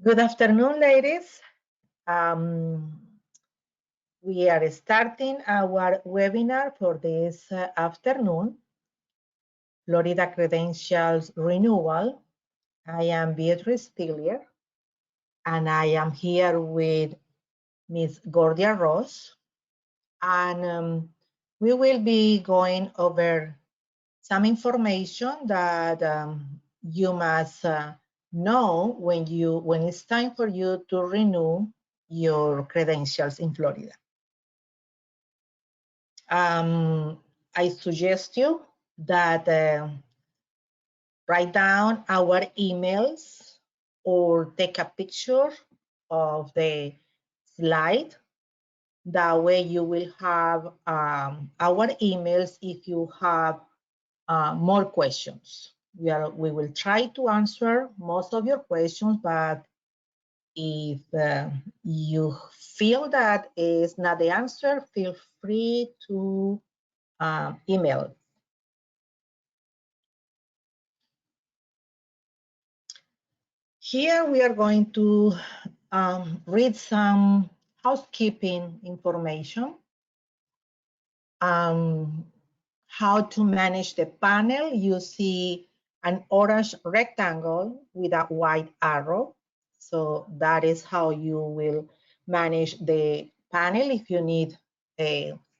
Good afternoon, ladies. We are starting our webinar for this afternoon, Florida Credentials Renewal. I am Beatrice Tillier, and I am here with Ms. Gordia Ross, and we will be going over some information that you must know when it's time for you to renew your credentials in Florida. I suggest you that write down our emails or take a picture of the slide. That way you will have our emails if you have more questions. We will try to answer most of your questions, but if you feel that is not the answer, feel free to email. Here we are going to read some housekeeping information. How to manage the panel. You see an orange rectangle with a white arrow. So that is how you will manage the panel if you need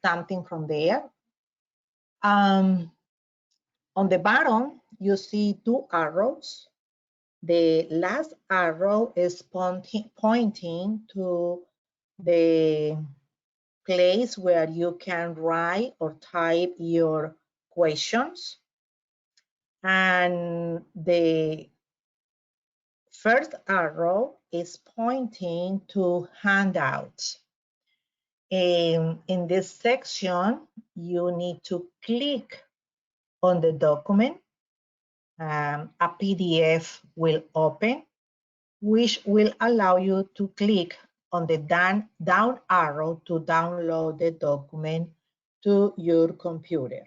something from there. On the bottom, you see two arrows. The last arrow is pointing to the place where you can write or type your questions. And the first arrow is pointing to handouts. In this section, you need to click on the document. A PDF will open, which will allow you to click on the down arrow to download the document to your computer.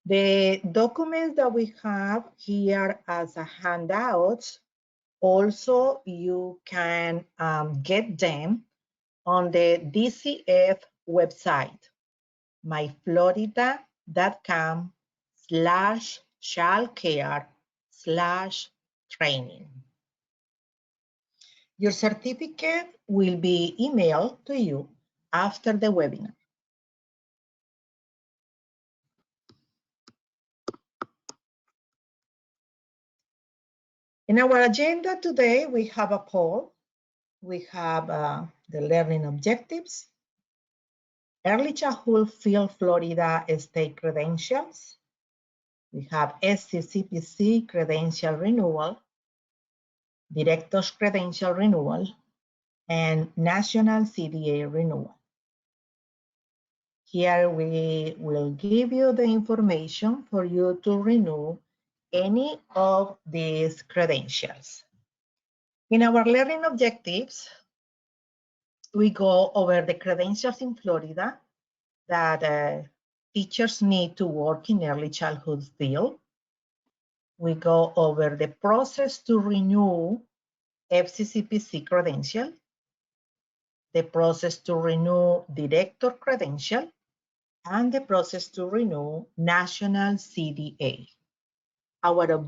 The documents that we have here as a handout, also you can get them on the DCF website, myflorida.com/childcare/training. Your certificate will be emailed to you after the webinar. In our agenda today, we have a poll. We have the learning objectives, early childhood field Florida state credentials. We have FCCPC credential renewal, director's credential renewal, and National CDA renewal. Here we will give you the information for you to renew any of these credentials. In our learning objectives, we go over the credentials in Florida that teachers need to work in early childhood field. We go over the process to renew FCCPC credential, the process to renew director credential, and the process to renew National CDA. Our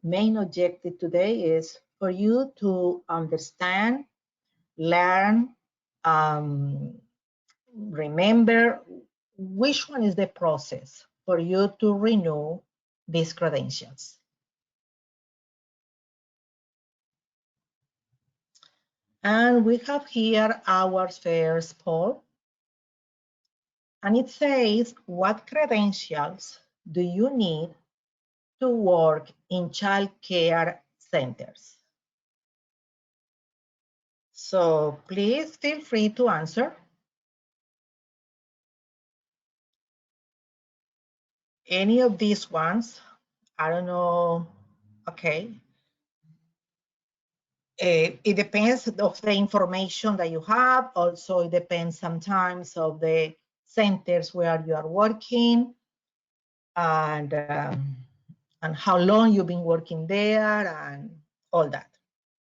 main objective today is for you to understand, learn, remember which one is the process for you to renew these credentials. And we have here our first poll. And it says, what credentials do you need to work in child care centers? So please feel free to answer. Any of these ones, I don't know, okay. It depends of the information that you have. Also, it depends sometimes of the centers where you are working and how long you've been working there and all that.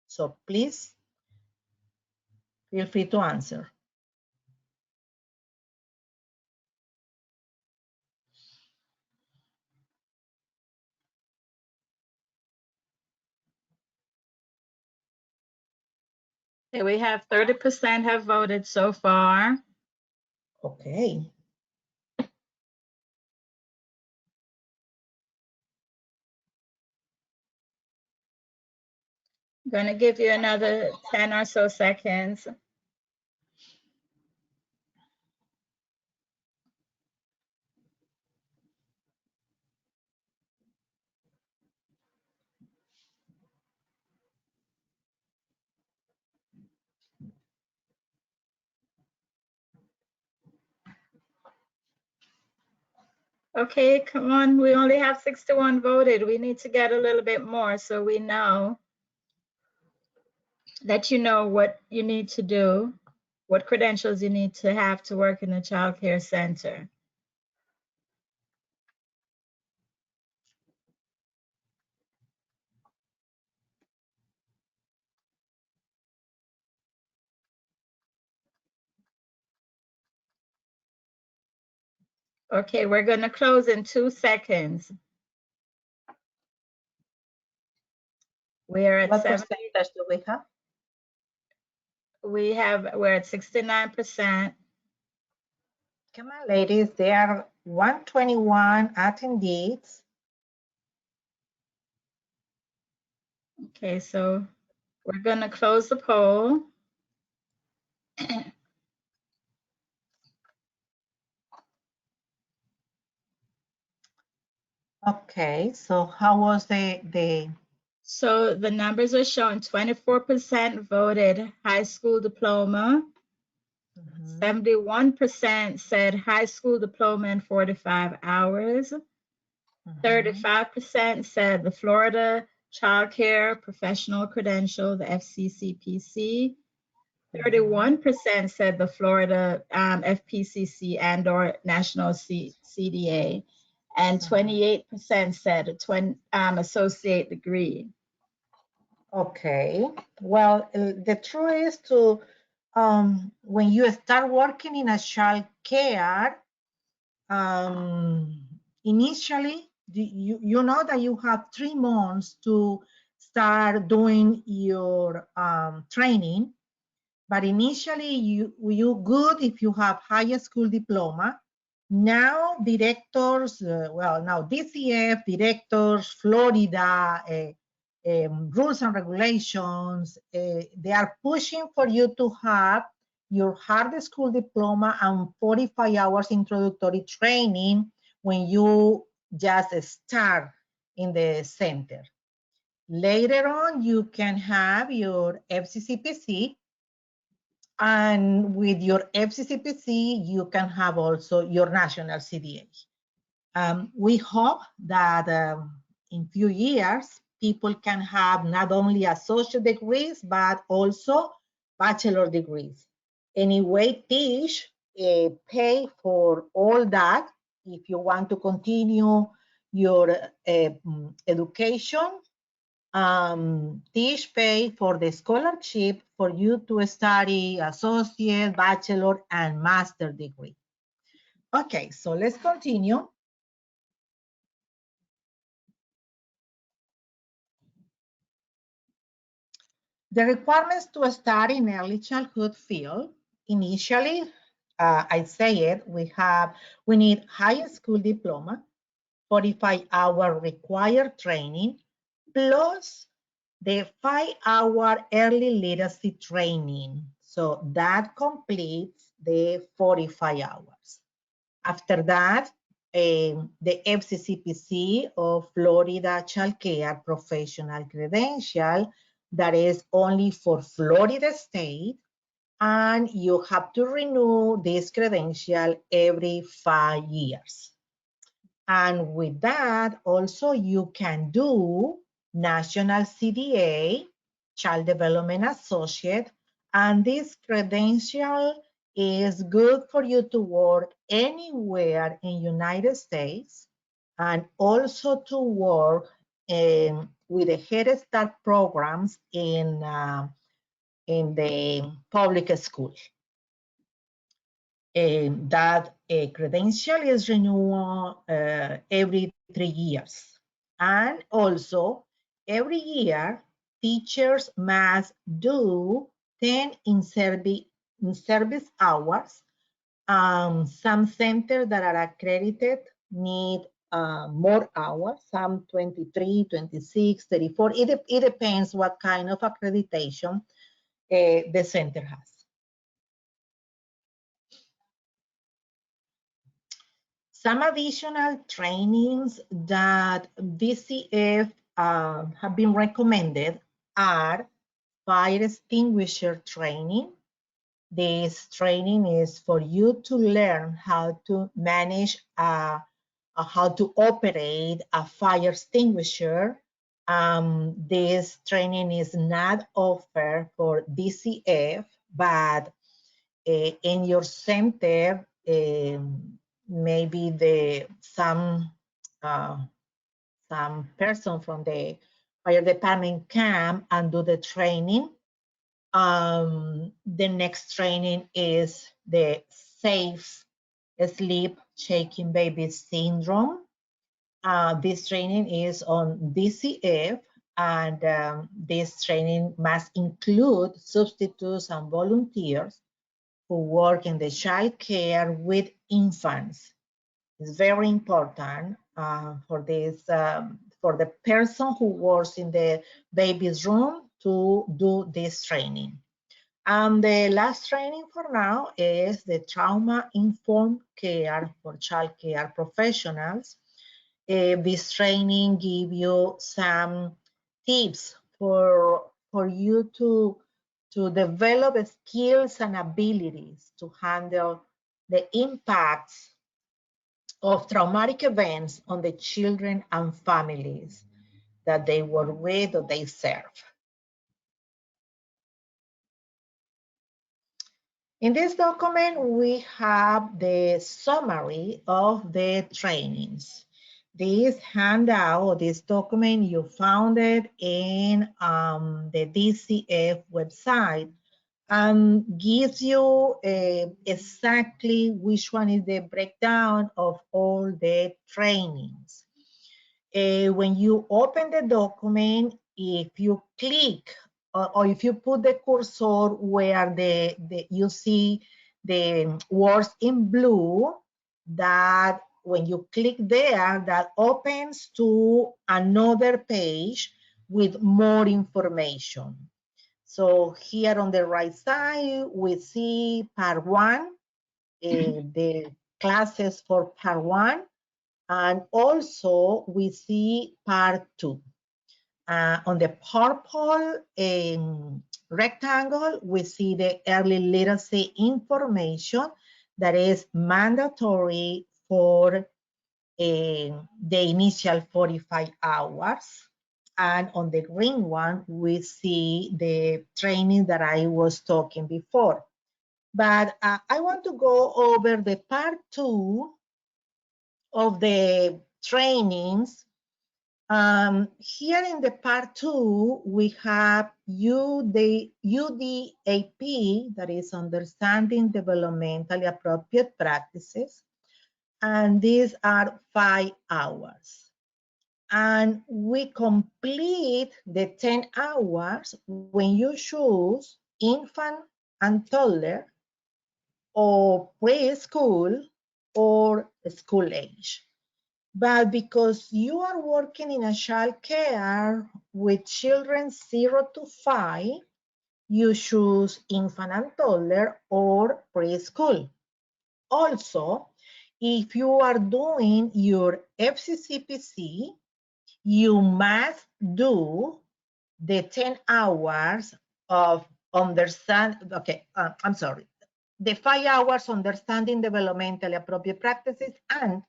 So please feel free to answer. Okay, we have 30% have voted so far. Okay. I'm going to give you another 10 or so seconds. Okay, come on. We only have 61 voted. We need to get a little bit more so we know that you know what you need to do, what credentials you need to have to work in a child care center. Okay, we're going to close in 2 seconds. We're at What 70. percentage do we have? We're at 69%. Come on, ladies. There are 121 attendees. Okay, so we're going to close the poll. Okay, so how was the So the numbers are showing 24% voted high school diploma, 71% said high school diploma in 45 hours, 35% said the Florida Child Care Professional Credential, the FCCPC, 31% said the Florida FPCC and or National CDA, and 28% said a associate degree. Okay, well, the truth is to when you start working in a child care, initially you know that you have 3 months to start doing your training, but initially you good if you have high school diploma. Now directors, now DCF directors, Florida rules and regulations, they are pushing for you to have your hard school diploma and 45 hours introductory training when you just start in the center. Later on, you can have your FCCPC, and with your FCCPC, you can have also your National CDA. We hope that in few years, people can have not only associate degrees, but also bachelor degrees. Anyway, Tish pay for all that if you want to continue your education. Tish pay for the scholarship for you to study associate, bachelor, and master degree. Okay, so let's continue. The requirements to start in early childhood field, initially, I say it, we need high school diploma, 45-hour required training, plus the 5-hour early literacy training. So that completes the 45 hours. After that, the FCCPC of Florida Child Care Professional Credential, that is only for Florida State, and you have to renew this credential every 5 years. And with that, also you can do National CDA, Child Development Associate, and this credential is good for you to work anywhere in United States and also to work with the Head Start programs in the public school. That credential is renewed every 3 years. And also, every year, teachers must do 10 in-service hours. Some centers that are accredited need more hours, some 23, 26, 34. It depends what kind of accreditation the center has. Some additional trainings that DCF have been recommended are fire extinguisher training. This training is for you to learn how to manage, how to operate a fire extinguisher. This training is not offered for DCF, but in your center, maybe some person from the fire department come and do the training. The next training is the safe sleep shaking baby syndrome. This training is on DCF, and this training must include substitutes and volunteers who work in the child care with infants. It's very important for the person who works in the baby's room to do this training. And the last training for now is the trauma-informed care for child care professionals. This training gives you some tips for you to develop skills and abilities to handle the impacts of traumatic events on the children and families that they work with or they serve. In this document, we have the summary of the trainings. This handout, this document, you found it in the DCF website and gives you exactly which one is the breakdown of all the trainings. When you open the document, if you click or if you put the cursor where you see the words in blue, that when you click there, that opens to another page with more information. So here on the right side, we see part 1, the classes for part 1, and also we see part 2. On the purple rectangle, we see the early literacy information that is mandatory for the initial 45 hours. And on the green one, we see the training that I was talking before. But I want to go over the part 2 of the trainings. Here in the part 2, we have UDAP, that is Understanding Developmentally Appropriate Practices, and these are 5 hours. And we complete the 10 hours when you choose infant and toddler, or preschool, or school age. But because you are working in a child care with children 0 to 5, you choose infant and toddler or preschool. Also, if you are doing your FCCPC, you must do the 10 hours of the 5 hours understanding developmentally appropriate practices and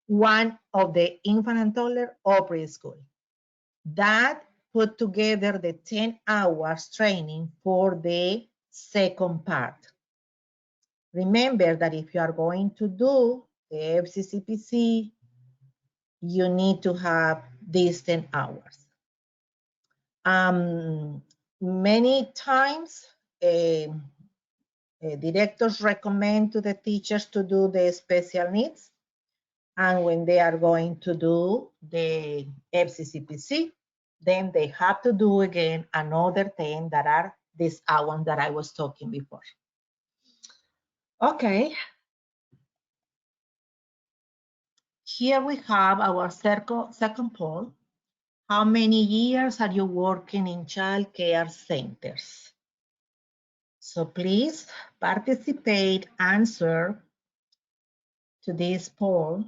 1 of the infant and toddler or preschool. That put together the 10 hours training for the second part. Remember that if you are going to do the FCCPC, you need to have these 10 hours. Many times, directors recommend to the teachers to do the special needs, and when they are going to do the FCCPC, then they have to do again another 10 that are this hours that I was talking before. Okay. Here we have our second poll. How many years are you working in child care centers? So please participate, answer to this poll.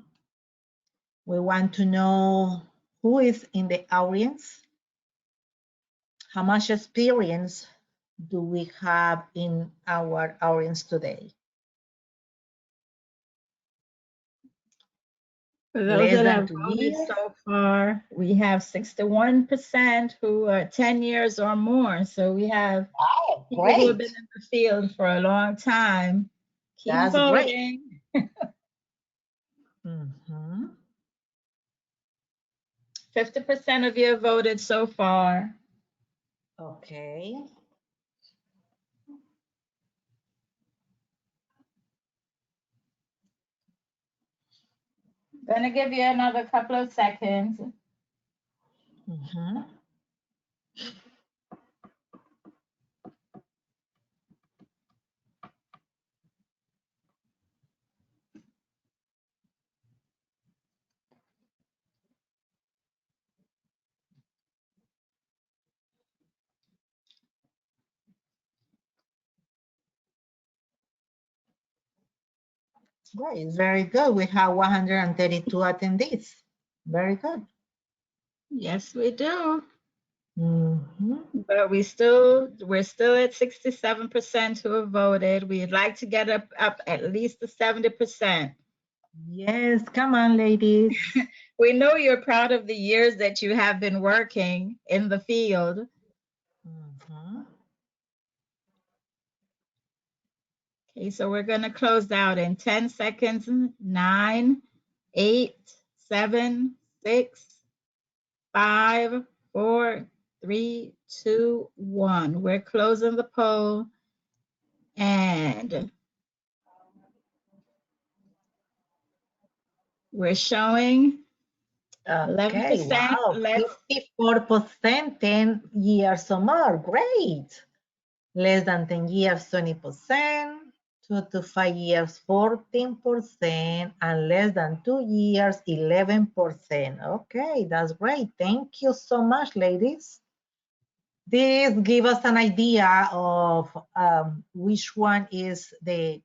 We want to know who is in the audience. How much experience do we have in our audience today? For those that have voted so far, we have 61% who are 10 years or more. So we have people who have been in the field for a long time. Keep voting. Mm-hmm. 50% of you have voted so far. Okay. Gonna give you another couple of seconds. Mm-hmm. Right, very good. We have 132 attendees. Very good. Yes, we do. Mm-hmm. But we're still at 67% who have voted. We'd like to get up at least to 70%. Yes, come on, ladies. We know you're proud of the years that you have been working in the field. Mm-hmm. Okay, so we're going to close out in 10 seconds. 9, 8, 7, 6, 5, 4, 3, 2, 1. We're closing the poll. And we're showing 11%. Wow, 54%, 10 years or more. Great. Less than 10 years, 20%. 2 to 5 years, 14%, and less than 2 years, 11%. Okay, that's great. Thank you so much, ladies. This gives us an idea of which one is the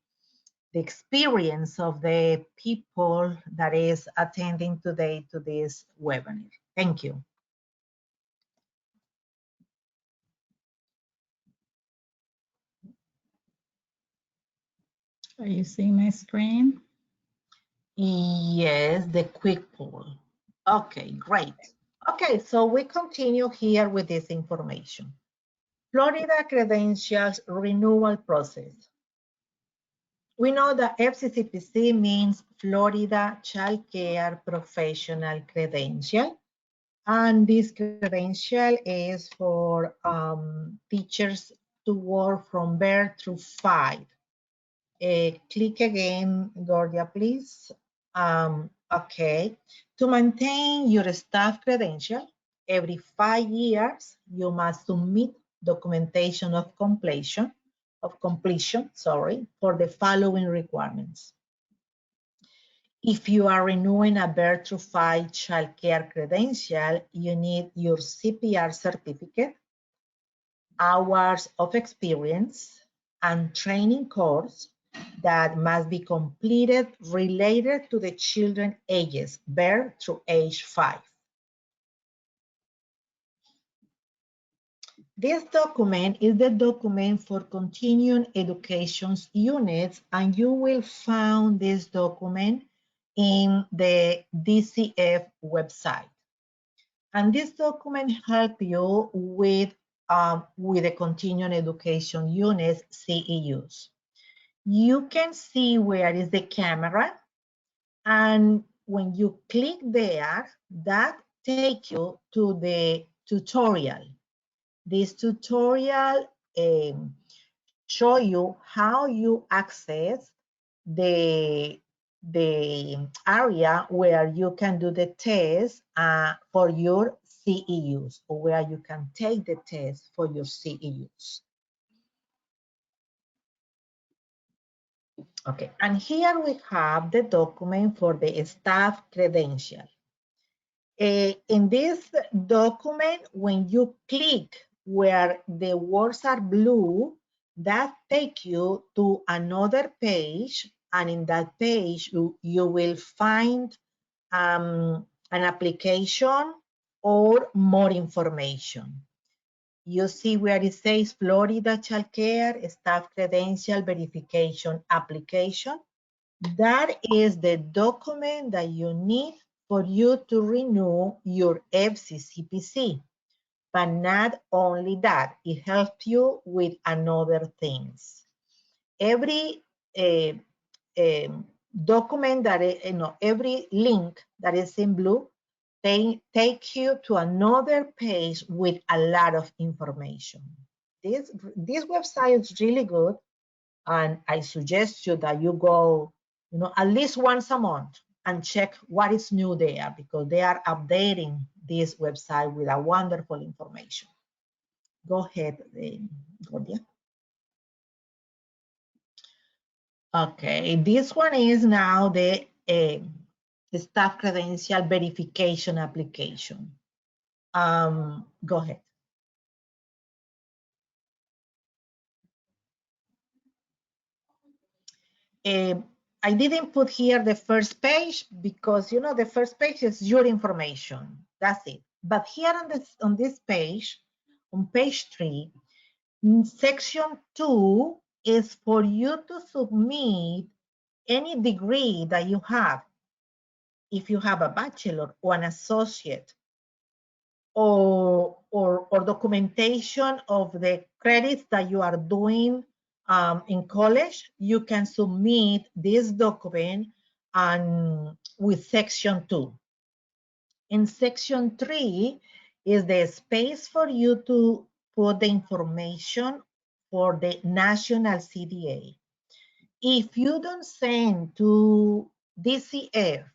experience of the people that is attending today to this webinar. Thank you. Are you seeing my screen? Yes, the quick poll. Okay, great. Okay, so we continue here with this information. Florida credentials renewal process. We know that FCCPC means Florida Child Care Professional Credential. And this credential is for teachers to work from birth through 5. Click again, Gordia, please. Okay. To maintain your staff credential, every 5 years, you must submit documentation of completion, for the following requirements. If you are renewing a birth through 5 child care credential, you need your CPR certificate, hours of experience, and training course that must be completed related to the children ages birth through age 5. This document is the document for continuing education units, and you will find this document in the DCF website. And this document helps you with the continuing education units, CEUs. You can see where is the camera, and when you click there, that take you to the tutorial. This tutorial show you how you access the area where you can do the test for your CEUs, or where you can take the test for your CEUs. Okay, and here we have the document for the staff credential. In this document, when you click where the words are blue, that takes you to another page, and in that page, you will find an application or more information. You see where it says Florida Child Care Staff Credential Verification Application. That is the document that you need for you to renew your FCCPC. But not only that, it helps you with another things. Every document that every link that is in blue, they take you to another page with a lot of information. This website is really good, and I suggest you that you go, at least once a month and check what is new there, because they are updating this website with a wonderful information. Go ahead, Gordia. Okay, this one is now the staff credential verification application. Go ahead. I didn't put here the first page because the first page is your information. That's it. But here on this page, on page 3, section 2 is for you to submit any degree that you have. If you have a bachelor or an associate, or documentation of the credits that you are doing in college, you can submit this document with section 2. In section 3 is the space for you to put the information for the National CDA. If you don't send to DCF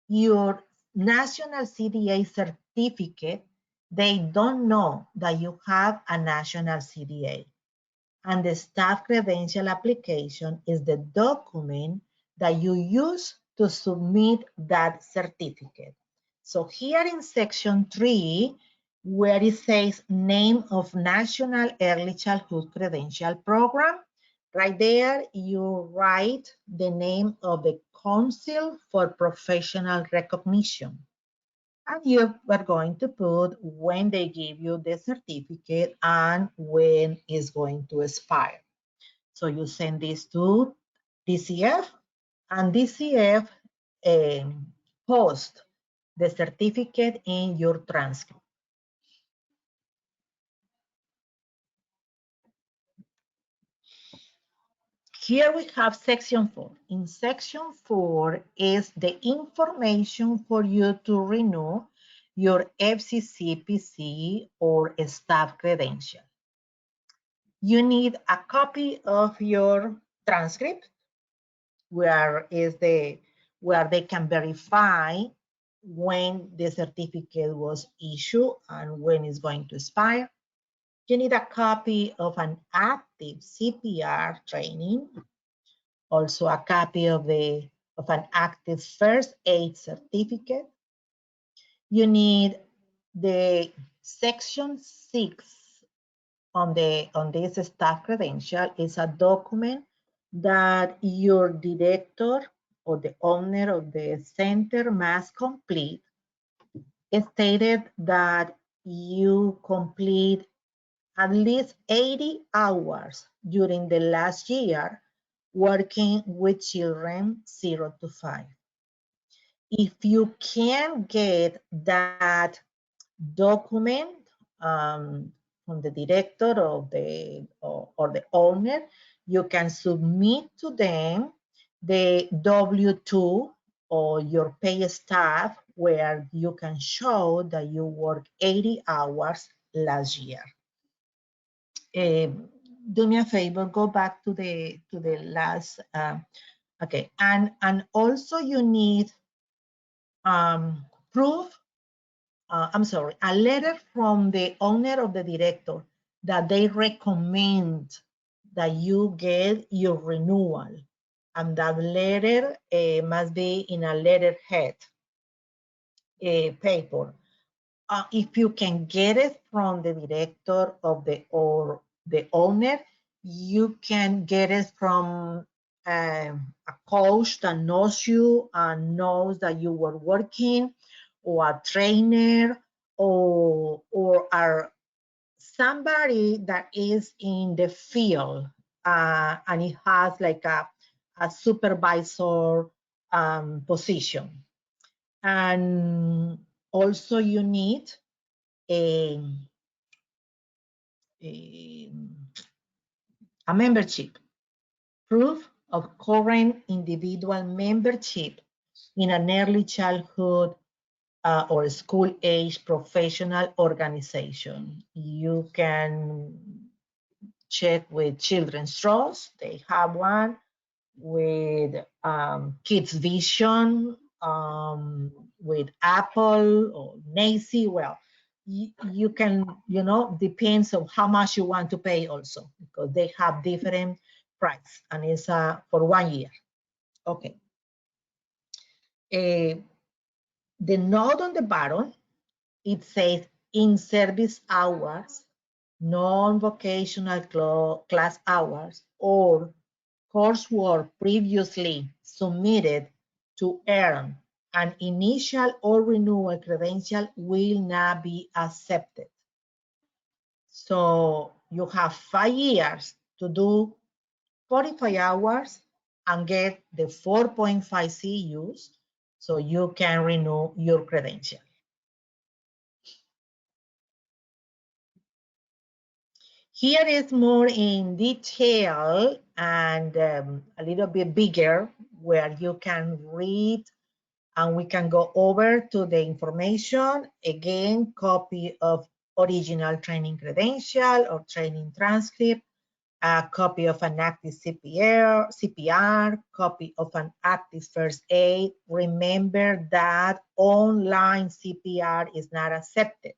your National CDA certificate, they don't know that you have a National CDA. And the staff credential application is the document that you use to submit that certificate. So here in section 3, where it says name of National Early Childhood Credential Program, right there you write the name of the Council for Professional Recognition. And you are going to put when they give you the certificate and when it's going to expire. So you send this to DCF, and DCF post the certificate in your transcript. Here we have section 4. In section 4 is the information for you to renew your FCCPC or staff credential. You need a copy of your transcript where they can verify when the certificate was issued and when it's going to expire. You need a copy of an active CPR training, also a copy of an active first aid certificate. You need the section 6 on this staff credential. Is a document that your director or the owner of the center must complete. It stated that you complete at least 80 hours during the last year working with children 0 to 5. If you can get that document from the director of or the owner, you can submit to them the W-2 or your pay staff where you can show that you work 80 hours last year. Do me a favor, go back to the last, okay, and also you need proof, I'm sorry, a letter from the owner of the director that they recommend that you get your renewal. And that letter must be in a letterhead paper. If you can get it from the director of or the owner, you can get it from a coach that knows you and knows that you were working, or a trainer, or somebody that is in the field and it has like a supervisor position. And also you need a membership, proof of current individual membership in an early childhood or school-age professional organization. You can check with Children's Trust, they have one, with Kids Vision, with Apple or Nacy. Well, you can, depends on how much you want to pay also, because they have different price, and it's for 1 year. Okay. The note on the bottom, it says in service hours, non-vocational class hours, or coursework previously submitted to earn an initial or renewal credential will not be accepted. So you have 5 years to do 45 hours and get the 4.5 CEUs so you can renew your credential. Here is more in detail and a little bit bigger, where you can read and we can go over to the information. Again, copy of original training credential or training transcript, a copy of an active CPR, copy of an active first aid. Remember that online CPR is not accepted,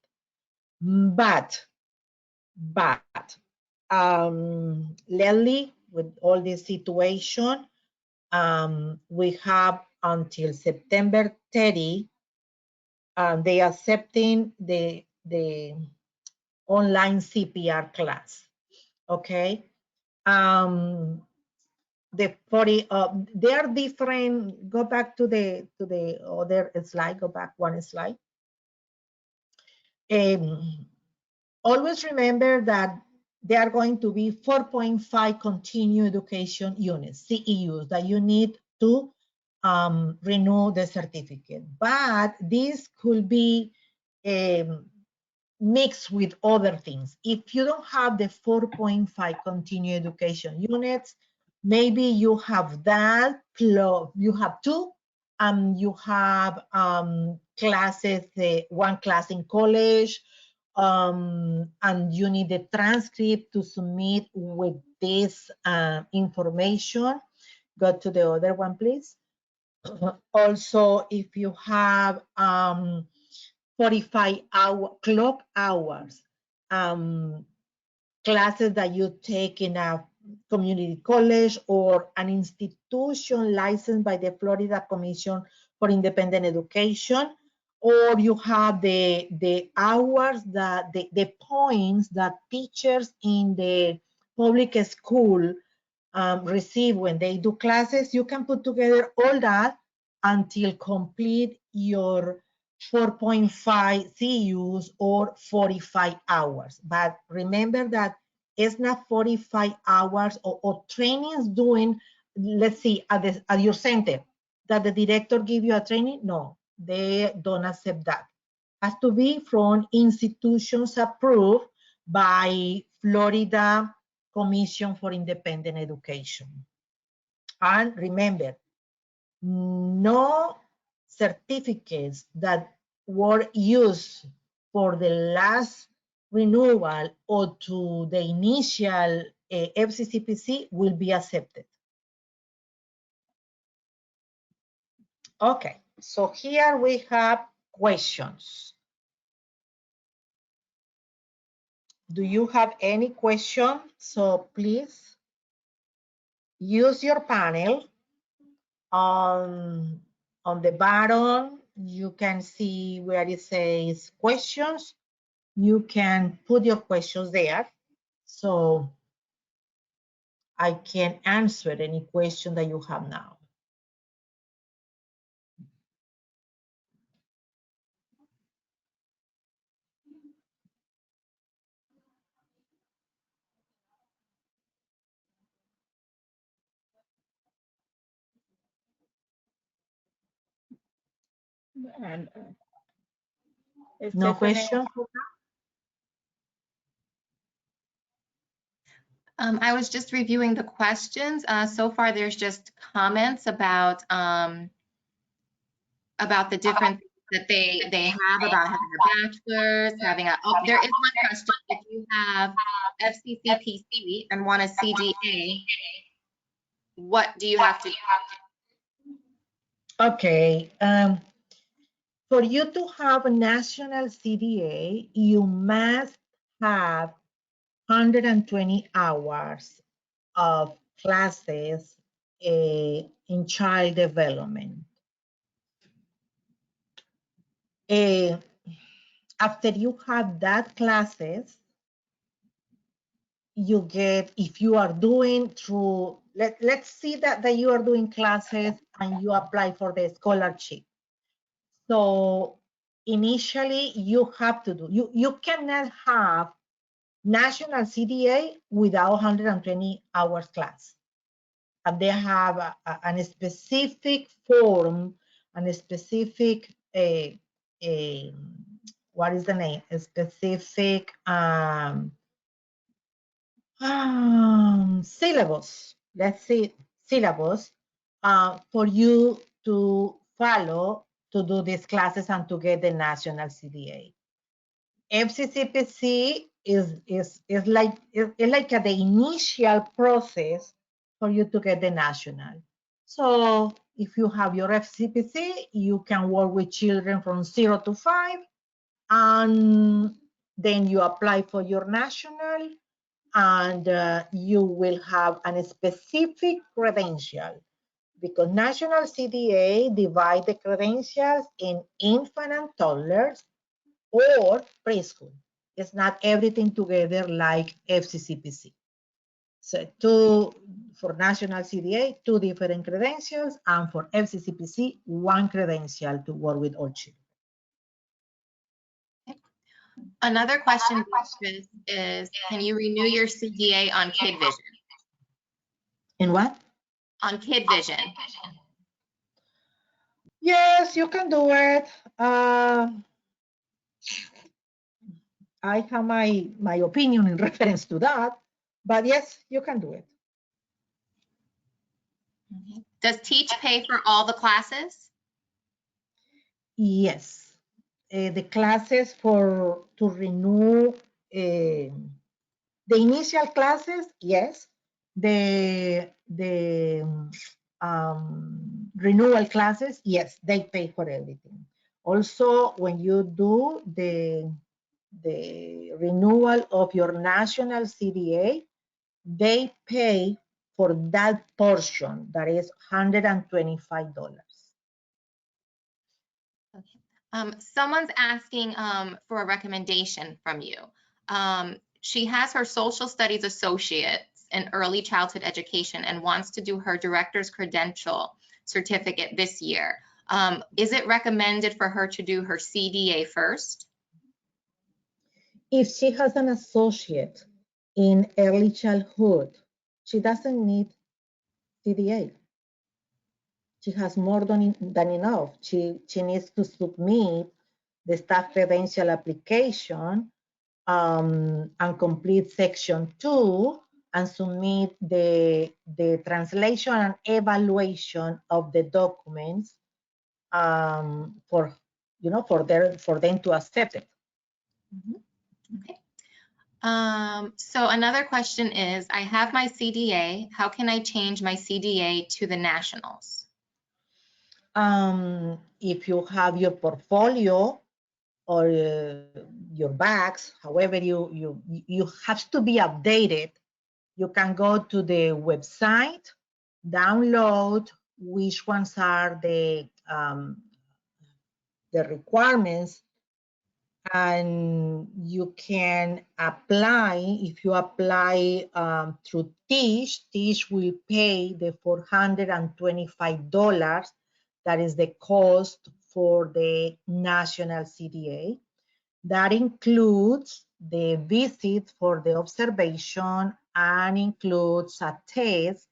but lately, with all this situation, we have until September 30, they accepting the online CPR class. Okay. The 40, they are different. Go back to the other slide. Go back one slide. Always remember that there are going to be 4.5 continuing education units, CEUs, that you need to renew the certificate. But this could be mixed with other things. If you don't have the 4.5 continuing education units, maybe you have that, you have two, you have classes, one class in college, and you need the transcript to submit with this information. Go to the other one, please. Also, if you have 45 clock hours, classes that you take in a community college or an institution licensed by the Florida Commission for Independent Education, or you have the hours that the points that teachers in the public school receive when they do classes, you can put together all that until complete your 4.5 CUs or 45 hours. But remember that it's not 45 hours or trainings doing, let's see, at your center, that the director give you a training. No, they don't accept that. Has to be from institutions approved by Florida Commission for Independent Education. And remember, no certificates that were used for the last renewal or to the initial FCCPC will be accepted. Okay, so here we have questions. Do you have any question? So please use your panel. On the bottom, you can see where it says questions. You can put your questions there. So I can answer any question that you have now. And no question? I was just reviewing the questions. So far, there's just comments about the different things that they have about having a bachelor's, having a. Oh, there is one question. If you have FCCPC and want a CDA, what do you have to do? Okay. For you to have a national CDA, you must have 120 hours of classes in child development. After you have that classes, you get, if you are doing through, let's see that you are doing classes and you apply for the scholarship. So initially you have to do, you cannot have national CDA without 120 hours class. And they have a specific form and a specific, what is the name? A specific syllabus, let's see, syllabus for you to follow to do these classes and to get the national CDA. FCCPC is like the initial process for you to get the national. So if you have your FCCPC, you can work with children from 0 to 5, and then you apply for your national, and you will have a specific credential, because national CDA divide the credentials in infant and toddlers or preschool. It's not everything together like FCCPC. So for national CDA, 2 different credentials, and for FCCPC, 1 credential to work with all children. Another question is, can you renew your CDA on Kid Vision? In what? On Kid Vision. Yes, you can do it. I have my opinion in reference to that, but yes, you can do it. Does Teach pay for all the classes? Yes, the classes to renew the initial classes, yes. The renewal classes, yes, they pay for everything. Also, when you do the renewal of your national CDA, they pay for that portion, that is $125. Okay. Someone's asking for a recommendation from you. She has her social studies associates in early childhood education and wants to do her director's credential certificate this year. Is it recommended for her to do her CDA first? If she has an associate in early childhood, she doesn't need CDA. She has more than enough. She needs to submit the staff credential application and complete section 2 and submit the translation and evaluation of the documents for for them to accept it. Okay. So another question is, I have my CDA. How can I change my CDA to the nationals? If you have your portfolio or your bags, however you have to be updated, you can go to the website, download which ones are the requirements, and you can apply. If you apply through Tish will pay the $425. That is the cost for the national CDA. That includes the visit for the observation and includes a test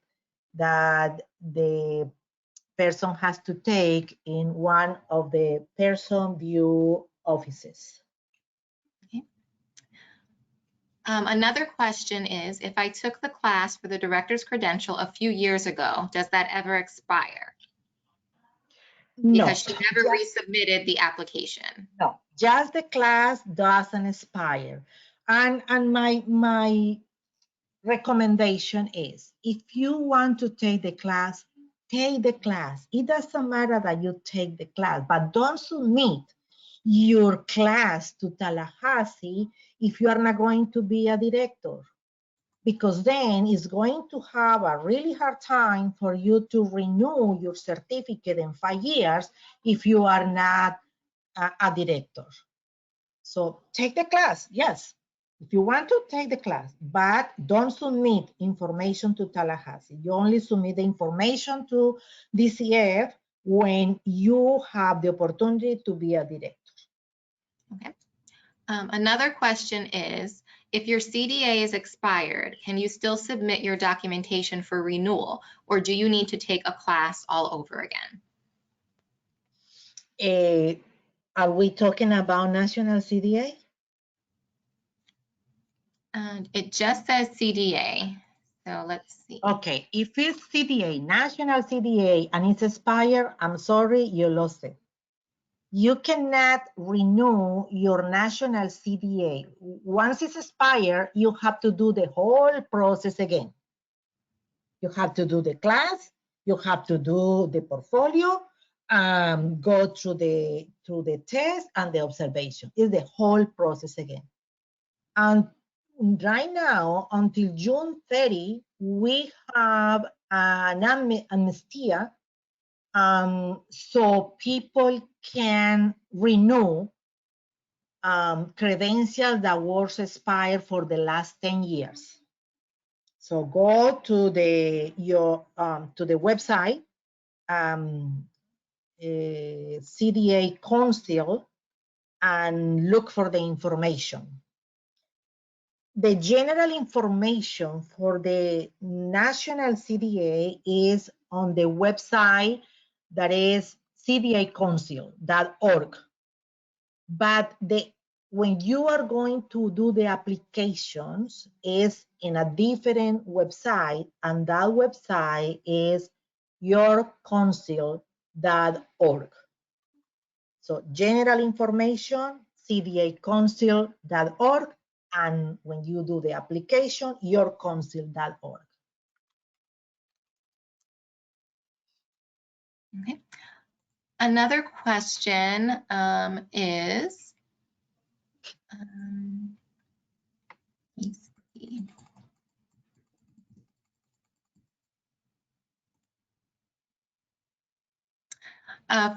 that the person has to take in one of the person view offices. Okay. Another question is, if I took the class for the director's credential a few years ago, does that ever expire? No, because she never resubmitted the application. No, just the class doesn't expire. And my recommendation is, if you want to take the class, take the class. It doesn't matter that you take the class, but don't submit your class to Tallahassee if you are not going to be a director, because then it's going to have a really hard time for you to renew your certificate in 5 years if you are not a director. So take the class, yes, if you want to take the class, but don't submit information to Tallahassee. You only submit the information to DCF when you have the opportunity to be a director. Okay. Another question is, if your CDA is expired, can you still submit your documentation for renewal, or do you need to take a class all over again? Are we talking about National CDA? And it just says CDA, so let's see. Okay, if it's CDA, National CDA, and it's expired, I'm sorry, you lost it. You cannot renew your national CDA. Once it's expired, you have to do the whole process again. You have to do the class, you have to do the portfolio, go through the test and the observation. It's the whole process again. And right now, until June 30, we have an amnesty, so people can renew credentials that was expired for the last 10 years. So go to the website, CDA Council, and look for the information. The general information for the National CDA is on the website that is cdacouncil.org. But when you are going to do the applications is in a different website, and that website is yourcouncil.org. So general information, cdacouncil.org, and when you do the application, yourcouncil.org. Okay. Another question is, let me see.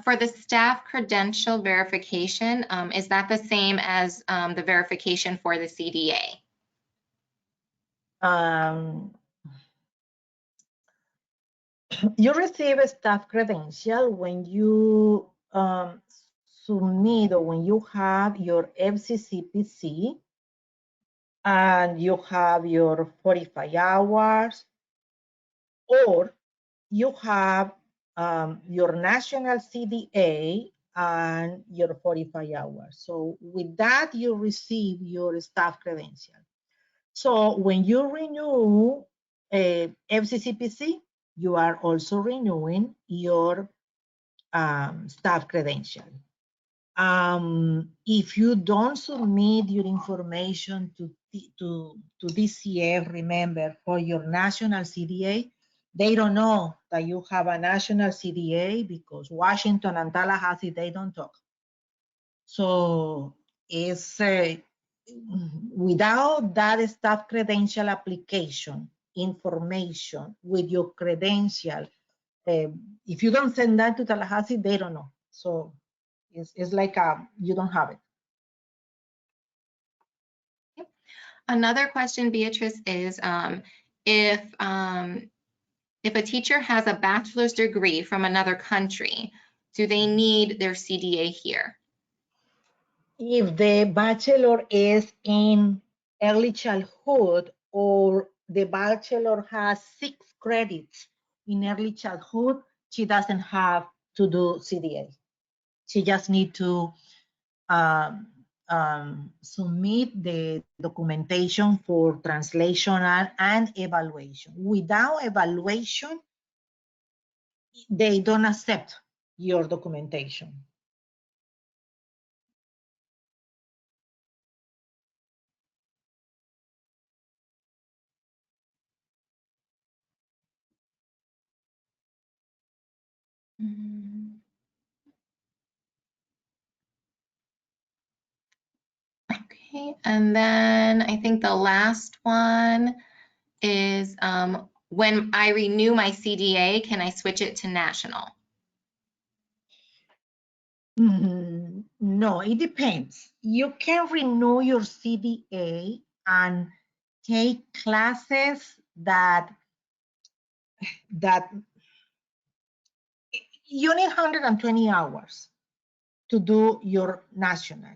For the staff credential verification, is that the same as the verification for the CDA? You receive a staff credential when you submit, or when you have your FCCPC and you have your 45 hours, or you have your national CDA and your 45 hours. So with that, you receive your staff credential. So when you renew FCCPC, you are also renewing your staff credential. If you don't submit your information to DCF, remember, for your national CDA, they don't know that you have a national CDA because Washington and Tallahassee, they don't talk. So it's without that staff credential application information with your credential, if you don't send that to Tallahassee, they don't know. So it's like you don't have it. Another question, Beatrice, is if a teacher has a bachelor's degree from another country, do they need their CDA here? If the bachelor is in early childhood or the bachelor has 6 credits in early childhood, she doesn't have to do CDA. She just needs to submit the documentation for translation and evaluation. Without evaluation, they don't accept your documentation. Okay, and then I think the last one is when I renew my CDA, can I switch it to national? No, it depends. You can renew your CDA and take classes that you need 120 hours to do your national.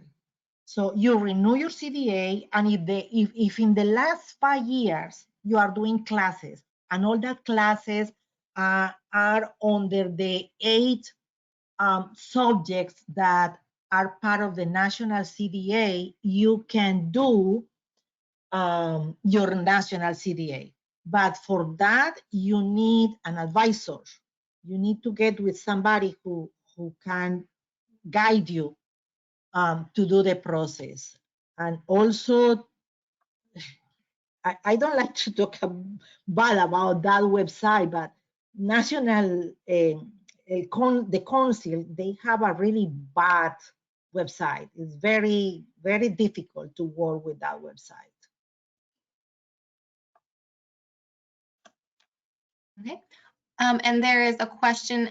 So you renew your CDA, and if in the last 5 years you are doing classes and all that classes are under the 8 subjects that are part of the national CDA, you can do your national CDA. But for that, you need an advisor. You need to get with somebody who can guide you to do the process. And also, I don't like to talk bad about that website, but national, the council, they have a really bad website. It's very, very difficult to work with that website. Okay. And there is a question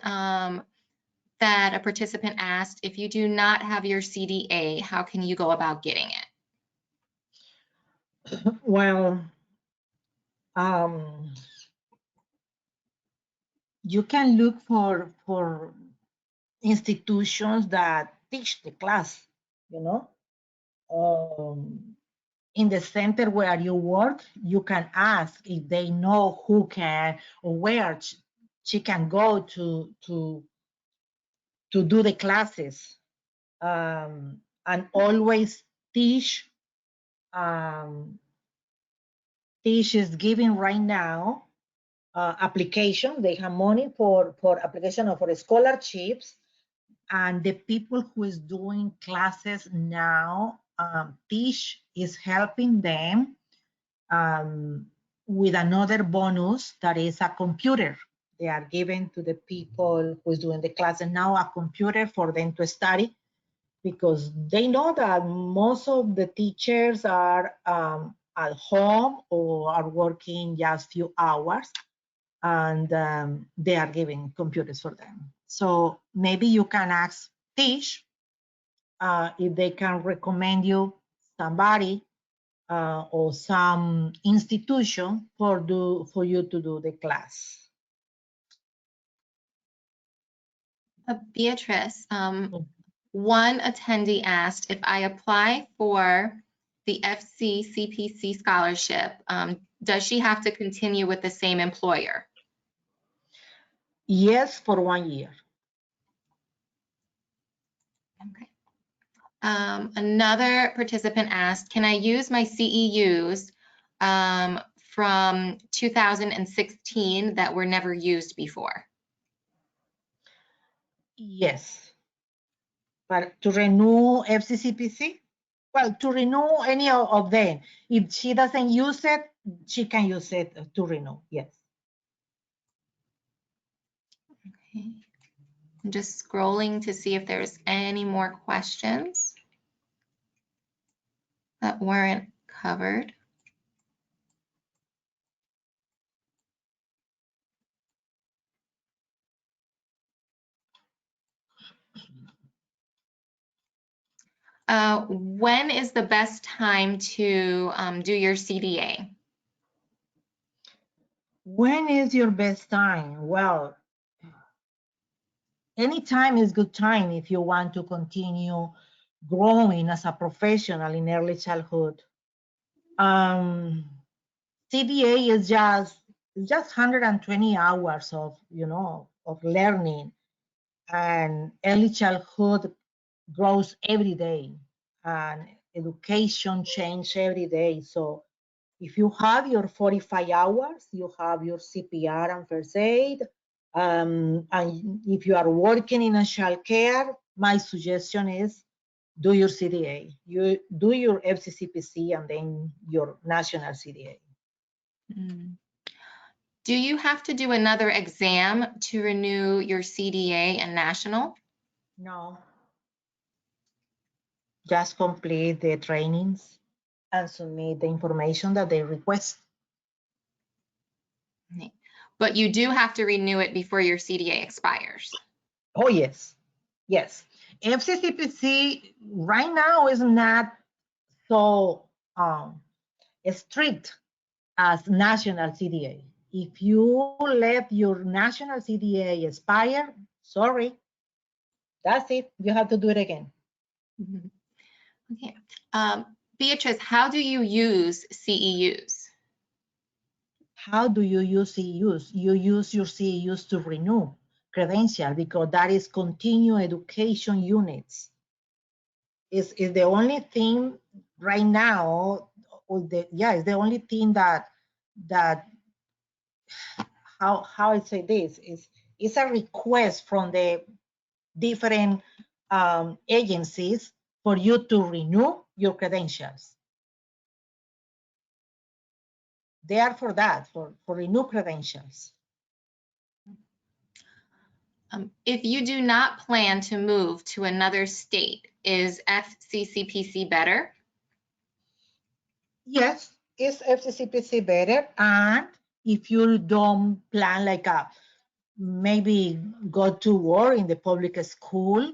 that a participant asked, if you do not have your CDA, how can you go about getting it? Well, you can look for institutions that teach the class, you know. In the center where you work, you can ask if they know who can or where she can go to do the classes, and always teach. Teach is giving right now application. They have money for application or for scholarships, and the people who is doing classes now, Teach is helping them with another bonus that is a computer. They are given to the people who is doing the class, and now a computer for them to study, because they know that most of the teachers are at home or are working just few hours, and they are giving computers for them. So maybe you can ask Teach if they can recommend you somebody or some institution for you to do the class. Beatrice, one attendee asked, if I apply for the FCCPC scholarship, does she have to continue with the same employer? Yes, for 1 year. Okay. Another participant asked, can I use my CEUs from 2016 that were never used before? Yes. But to renew FCCPC, well, to renew any of them. If she doesn't use it, she can use it to renew, yes. Okay. I'm just scrolling to see if there's any more questions that weren't covered. When is the best time to do your CDA? When is your best time? Well, any time is good time if you want to continue growing as a professional in early childhood. CDA is just 120 hours of, of learning, and early childhood grows every day, and education change every day. So if you have your 45 hours, you have your CPR and first aid. And if you are working in a child care, my suggestion is do your CDA. You do your FCCPC and then your national CDA. Mm. Do you have to do another exam to renew your CDA and national? No. Just complete the trainings and submit the information that they request. But you do have to renew it before your CDA expires. Oh, yes. Yes. FCCPC right now is not so strict as national CDA. If you let your national CDA expire, sorry, that's it. You have to do it again. Mm-hmm. Okay. Beatrice, how do you use CEUs? How do you use CEUs? You use your CEUs to renew credential because that is continuing education units. Is the only thing right now, it's the only thing that how I say this is it's a request from the different agencies for you to renew your credentials. They are for that, for renew credentials. If you do not plan to move to another state, is FCCPC better? Yes, is FCCPC better? And if you don't plan like maybe go to work in the public school,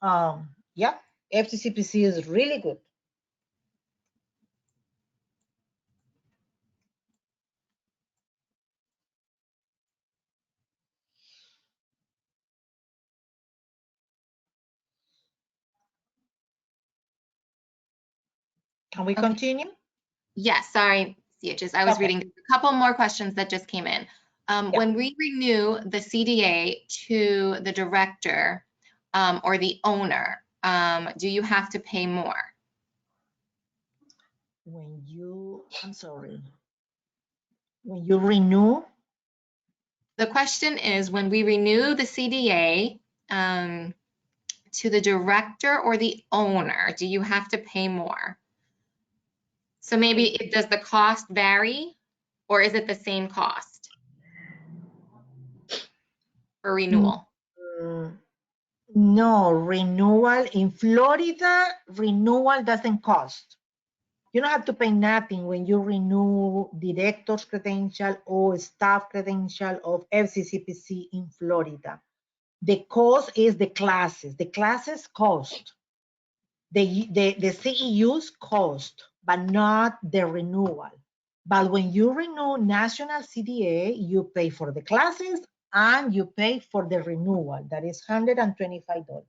yeah, FCCPC is really good. Can we continue? Yes, sorry, I was reading a couple more questions that just came in. When we renew the CDA to the director or the owner, do you have to pay more? I'm sorry, when you renew? The question is, when we renew the CDA to the director or the owner, do you have to pay more? So maybe does the cost vary, or is it the same cost for renewal? No, renewal in Florida, renewal doesn't cost. You don't have to pay nothing when you renew director's credential or staff credential of FCCPC in Florida. The cost is the classes. The classes cost. The CEUs cost, but not the renewal. But when you renew national CDA, you pay for the classes and you pay for the renewal. That is $125.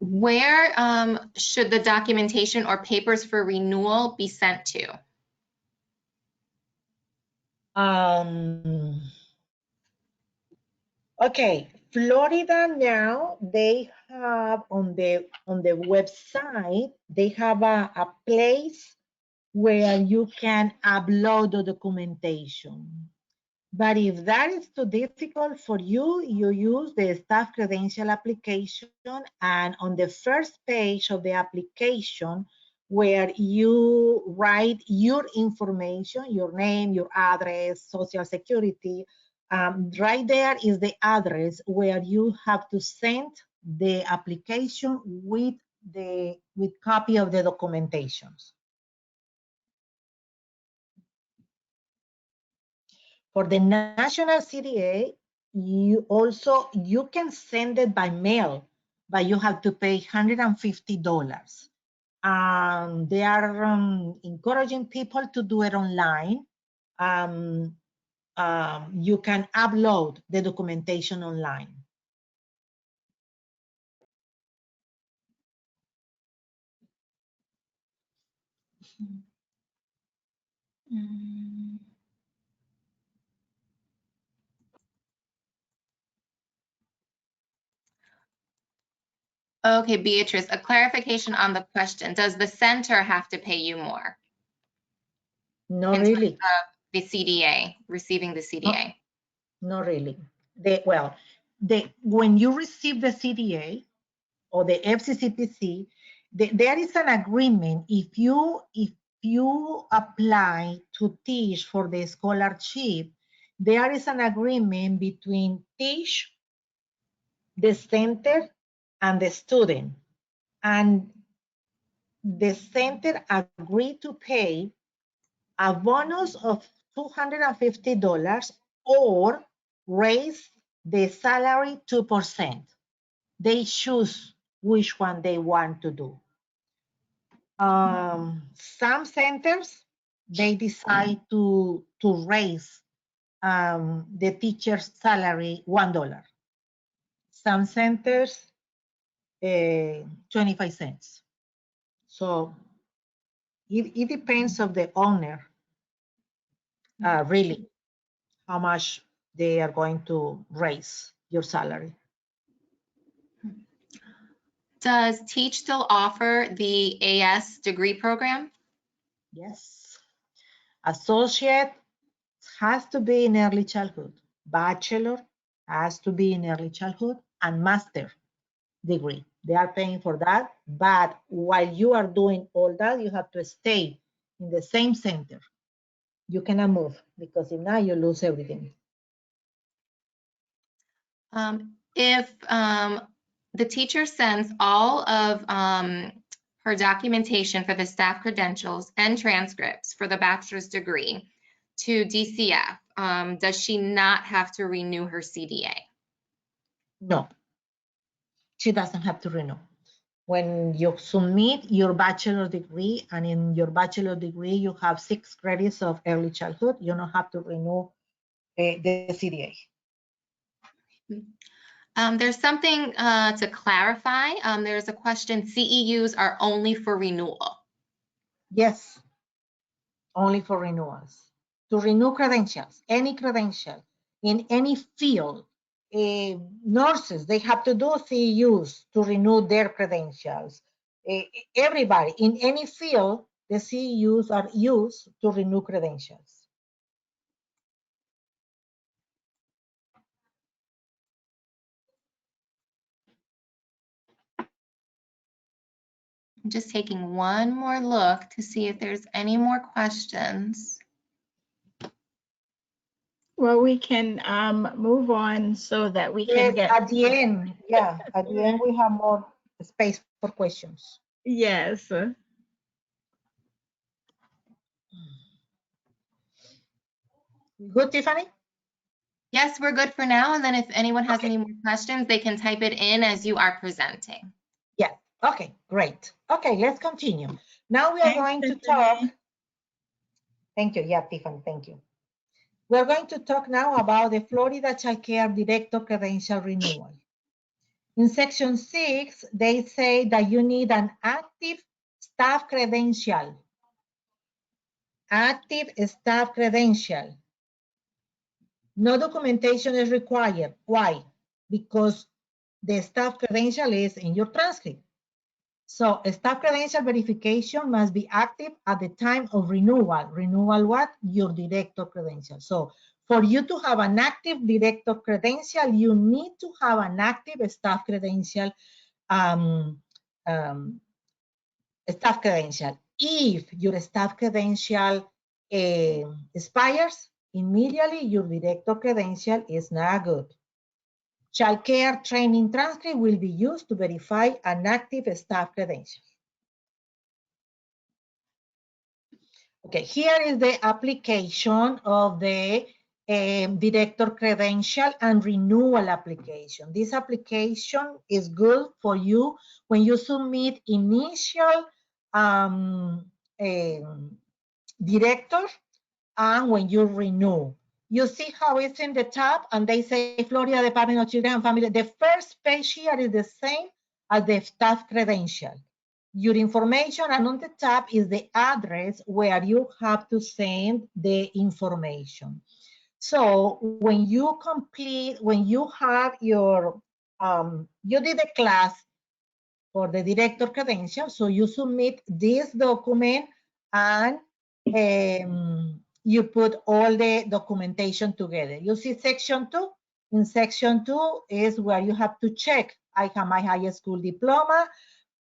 Where should the documentation or papers for renewal be sent to? Okay, Florida now, they have on the website, they have a place where you can upload the documentation. But if that is too difficult for you, you use the staff credential application, and on the first page of the application, where you write your information, your name, your address, social security, right there is the address where you have to send the application with copy of the documentations. For the National CDA, you can send it by mail, but you have to pay $150. They are encouraging people to do it online. You can upload the documentation online. Okay, Beatrice, a clarification on the question. Does the center have to pay you more? Not really. The CDA, receiving the CDA? Not really. When you receive the CDA or the FCCPC, there is an agreement. If you apply to teach for the scholarship, there is an agreement between teach, the center, and the student. And the center agreed to pay a bonus of $250 or raise the salary 2%. They choose which one they want to do. Some centers, they decide to raise the teacher's salary $1. Some centers, 25 cents. So it depends on the owner, really, how much they are going to raise your salary. Does Teach still offer the AS degree program? Yes. Associate has to be in early childhood. Bachelor has to be in early childhood, and master degree. They are paying for that, but while you are doing all that, you have to stay in the same center. You cannot move, because if not, you lose everything. If the teacher sends all of her documentation for the staff credentials and transcripts for the bachelor's degree to DCF, does she not have to renew her CDA? No, she doesn't have to renew. When you submit your bachelor degree, and in your bachelor degree, you have 6 credits of early childhood, you don't have to renew the CDA. There's something to clarify. There's a question, CEUs are only for renewal. Yes, only for renewals. To renew credentials, any credential, in any field, nurses, they have to do CEUs to renew their credentials. Everybody, in any field, the CEUs are used to renew credentials. I'm just taking one more look to see if there's any more questions. Well, we can move on so that we can get at the end. Yeah, at the end we have more space for questions. Yes. Good, Tiffany? Yes, we're good for now. And then if anyone has any more questions, they can type it in as you are presenting. Yeah, okay, great. Okay, let's continue. Now we are going to talk. Thank you. Yeah, Tiffany, thank you. We're going to talk now about the Florida Child Care Director Credential Renewal. In section 6, they say that you need an active staff credential. Active staff credential. No documentation is required. Why? Because the staff credential is in your transcript. So staff credential verification must be active at the time of renewal. Renewal what? Your director credential. So for you to have an active director credential, you need to have an active staff credential. Staff credential. If your staff credential expires immediately, your director credential is not good. Child care training transcript will be used to verify an active staff credential. Okay, here is the application of the director credential and renewal application. This application is good for you when you submit initial director and when you renew. You see how it's in the top and they say Florida Department of Children and Family. The first page here is the same as the staff credential. Your information, and on the top is the address where you have to send the information. So when you complete, when you have your, you did a class for the director credential, so you submit this document and you put all the documentation together. You see section 2? In section 2 is where you have to check, I have my high school diploma.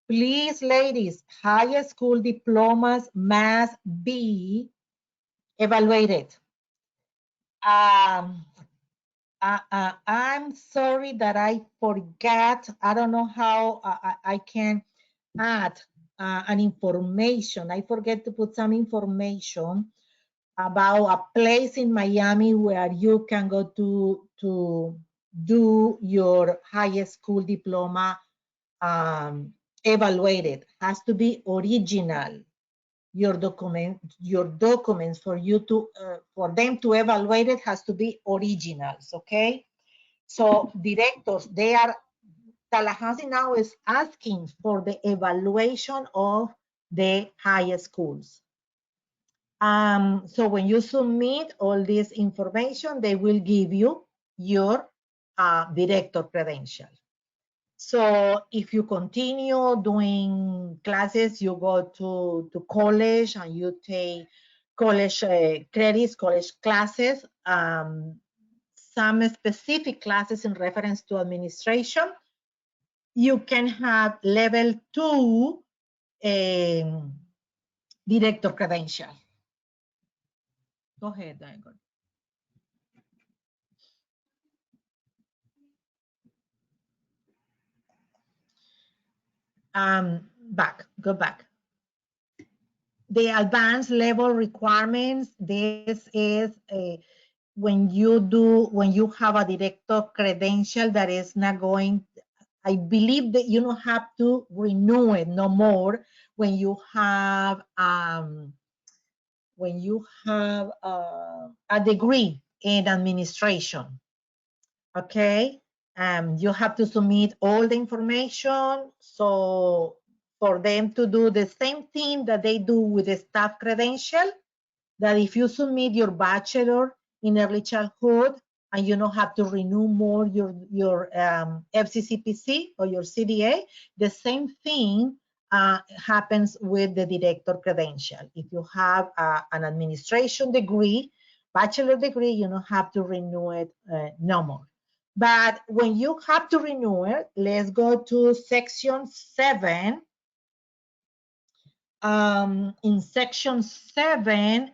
Please, ladies, high school diplomas must be evaluated. I'm sorry that I forgot. I don't know how I can add an information. I forget to put some information about a place in Miami where you can go to do your high school diploma evaluated. Has to be original. Your documents for you to for them to evaluate it has to be originals. Okay, so directors, they are, Tallahassee now is asking for the evaluation of the high schools. So when you submit all this information, they will give you your director credential. So if you continue doing classes, you go to college and you take college credits, college classes, some specific classes in reference to administration. You can have level 2 director credential. Go ahead, Diane. Go back. The advanced level requirements, this is when you have a director credential that is not going, I believe that you don't have to renew it no more when you have a degree in administration. Okay, you have to submit all the information. So for them to do the same thing that they do with the staff credential, that if you submit your bachelor in early childhood and you don't have to renew more your FCCPC or your CDA, the same thing happens with the director credential. If you have an administration degree, bachelor degree, you don't have to renew it no more. But when you have to renew it, let's go to section 7. In section 7,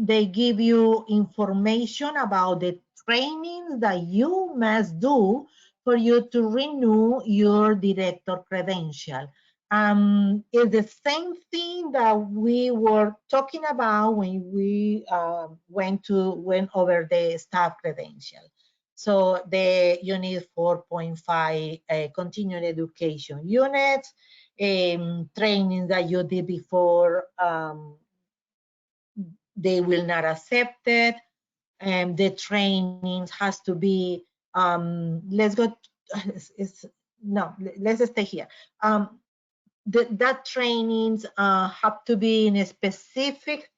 they give you information about the trainings that you must do for you to renew your director credential. It's the same thing that we were talking about when we went over the staff credential. So the unit 4.5 continuing education units, training that you did before, they will not accept it. And the trainings has to be, let's stay here. That trainings have to be in a specific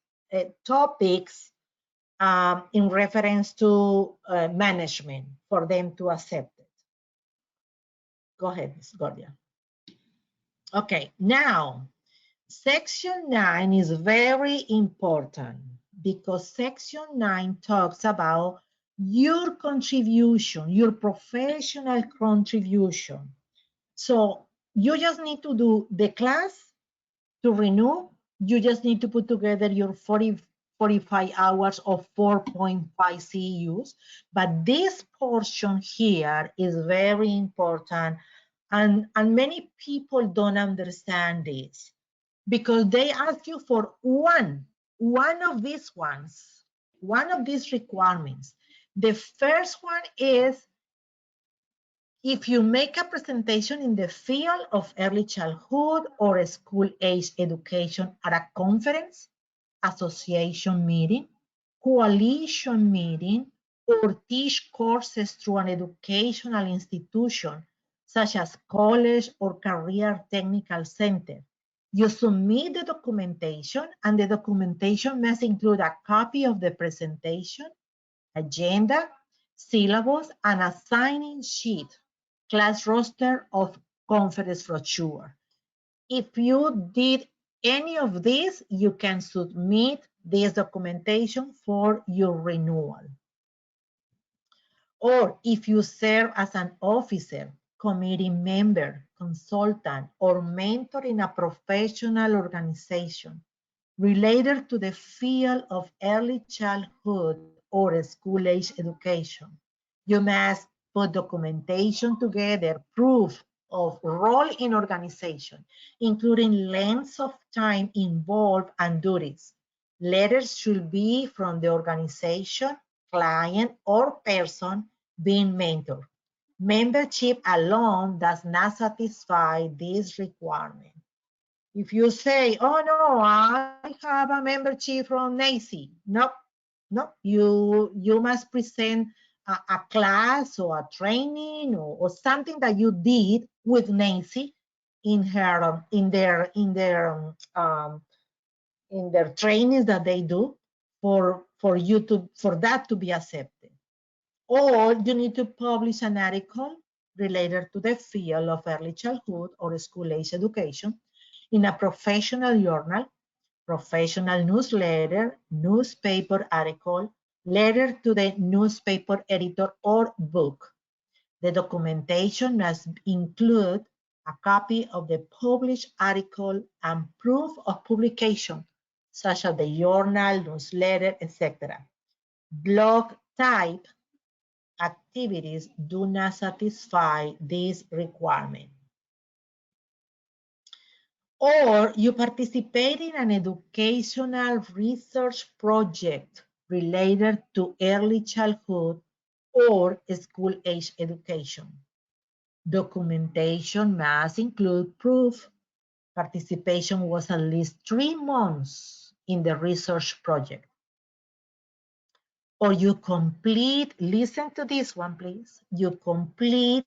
topics in reference to management for them to accept it. Go ahead, Ms. Gordia. Okay, now, Section 9 is very important because Section 9 talks about your contribution, your professional contribution. So you just need to do the class to renew. You just need to put together your 45 hours of 4.5 CEUs. But this portion here is very important, and many people don't understand this because they ask you for one of these ones, one of these requirements. The first one is if you make a presentation in the field of early childhood or school-age education at a conference, association meeting, coalition meeting, or teach courses through an educational institution, such as college or career technical center, you submit the documentation, and the documentation must include a copy of the presentation, agenda, syllabus, and a sign-in sheet, class roster of conference brochure. If you did any of this, you can submit this documentation for your renewal. Or if you serve as an officer, committee member, consultant, or mentor in a professional organization related to the field of early childhood or school-age education, you must put documentation together, proof of role in organization, including lengths of time involved and duties. Letters should be from the organization, client, or person being mentored. Membership alone does not satisfy this requirement. If you say, oh no, I have a membership from NACI, no, you must present a class or a training or something that you did with NACI in their trainings that they do for that to be accepted. Or you need to publish an article related to the field of early childhood or school-age education in a professional journal, professional newsletter, newspaper article, letter to the newspaper editor, or book. The documentation must include a copy of the published article and proof of publication, such as the journal, newsletter, etc. Blog type activities do not satisfy this requirement. Or you participate in an educational research project related to early childhood or school-age education. Documentation must include proof participation was at least 3 months in the research project. Or you complete, listen to this one please, you complete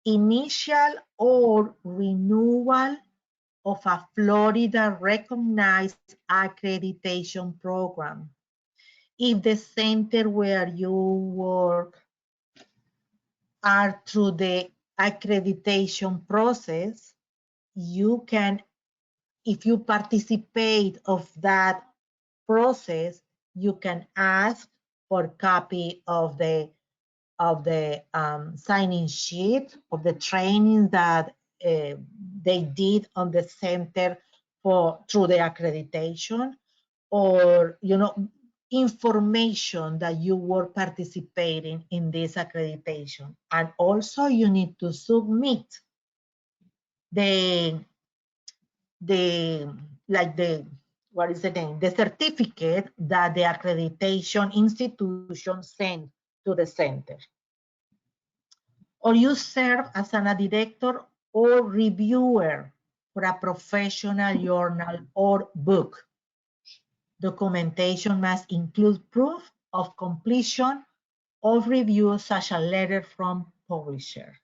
initial or renewal of a Florida recognized accreditation program. If the center where you work are through the accreditation process, you can, if you participate of that process, you can ask for a copy of the sign-in sheet of the training that they did on the center through the accreditation, or information that you were participating in this accreditation. And also you need to submit the what is the name? The certificate that the accreditation institution sent to the center. Or you serve as a director or reviewer for a professional journal or book. Documentation must include proof of completion of review, such as a letter from publisher.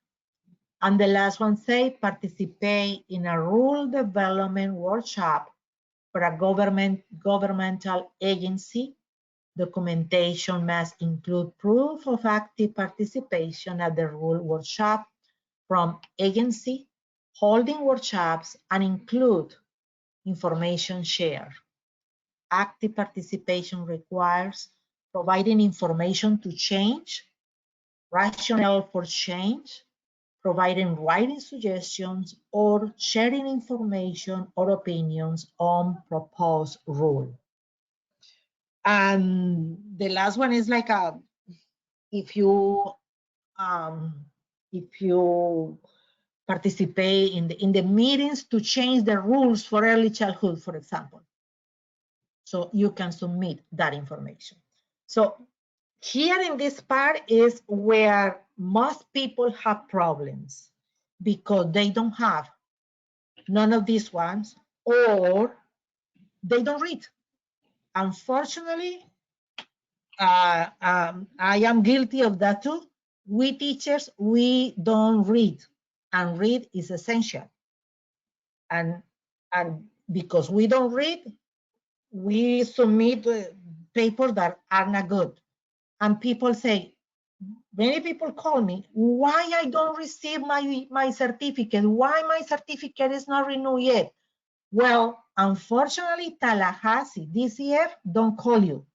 And the last one say, participate in a rule development workshop for a governmental agency. Documentation must include proof of active participation at the rule workshop from agency, holding workshops, and include information share. Active participation requires providing information to change, rationale for change, providing writing suggestions, or sharing information or opinions on proposed rule. And the last one is like if you participate in the meetings to change the rules for early childhood, for example. So you can submit that information. So here in this part is where most people have problems because they don't have none of these ones or they don't read. Unfortunately, I am guilty of that too. We teachers, we don't read, and read is essential. And because we don't read, we submit papers that are not good. And people say, many people call me, why I don't receive my certificate? Why my certificate is not renewed yet? Well, unfortunately, Tallahassee, DCF don't call you.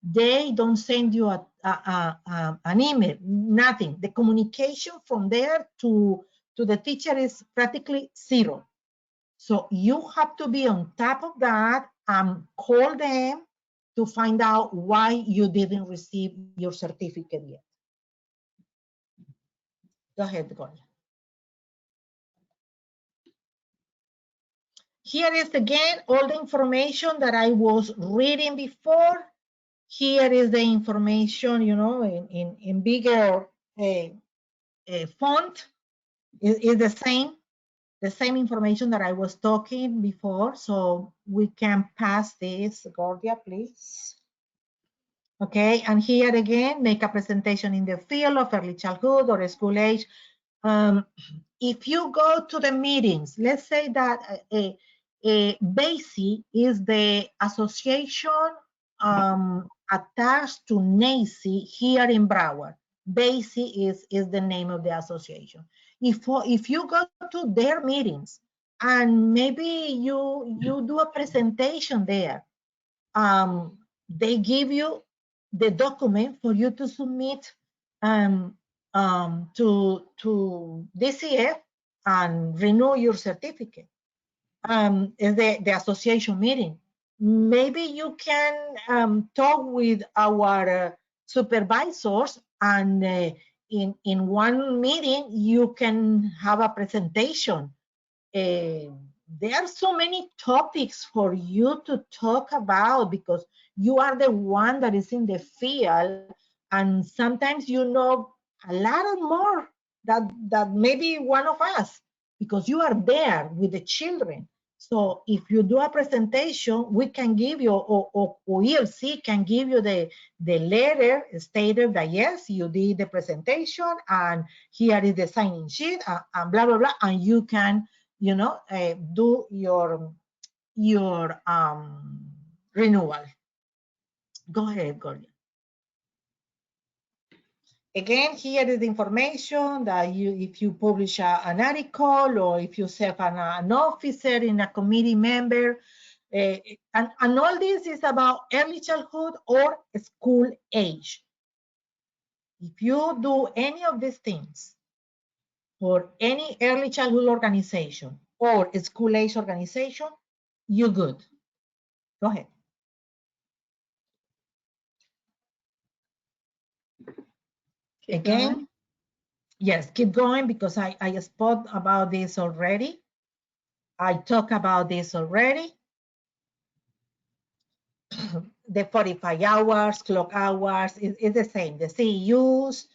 They don't send you an email, nothing. The communication from there to the teacher is practically zero. So you have to be on top of that and call them to find out why you didn't receive your certificate yet. Go ahead, Gonya. Here is again all the information that I was reading before. Here is the information, you know, in bigger font. Is the same information that I was talking before. So we can pass this, Gordia, please. Okay, and here again, make a presentation in the field of early childhood or school age. If you go to the meetings, let's say that BASI is the association attached to NACI here in Broward. BASI is the name of the association. If you go to their meetings and maybe you do a presentation there, they give you the document for you to submit to DCF and renew your certificate. The association meeting. Maybe you can talk with our supervisors, and in one meeting you can have a presentation. There are so many topics for you to talk about because you are the one that is in the field, and sometimes you know a lot more that maybe one of us, because you are there with the children. So if you do a presentation, we can give you, or ELC can give you the letter stated that yes, you did the presentation and here is the signing sheet and blah, blah, blah, and you can, you know, do your renewal. Go ahead, Gloria. Again, here is the information that if you publish an article or if you serve an officer in a committee member, and all this is about early childhood or school age. If you do any of these things for any early childhood organization or school age organization, you're good. Go ahead. Again, yes, keep going because I spoke about this already. I talked about this already. The 45 hours, clock hours, is the same. The CEUs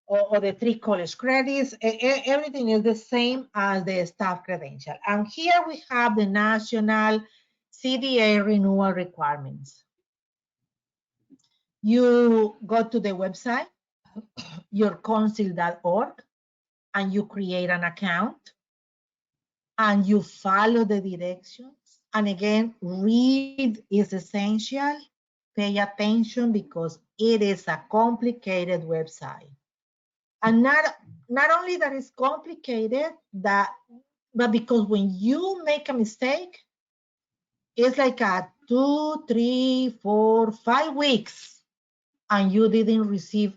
or the 3 college credits, everything is the same as the staff credential. And here we have the National CDA renewal requirements. You go to the website, yourcouncil.org, and you create an account and you follow the directions. And again, read is essential. Pay attention because it is a complicated website. And not only that it's complicated, that But because when you make a mistake, it's like a 2, 3, 4, 5 weeks, and you didn't receive,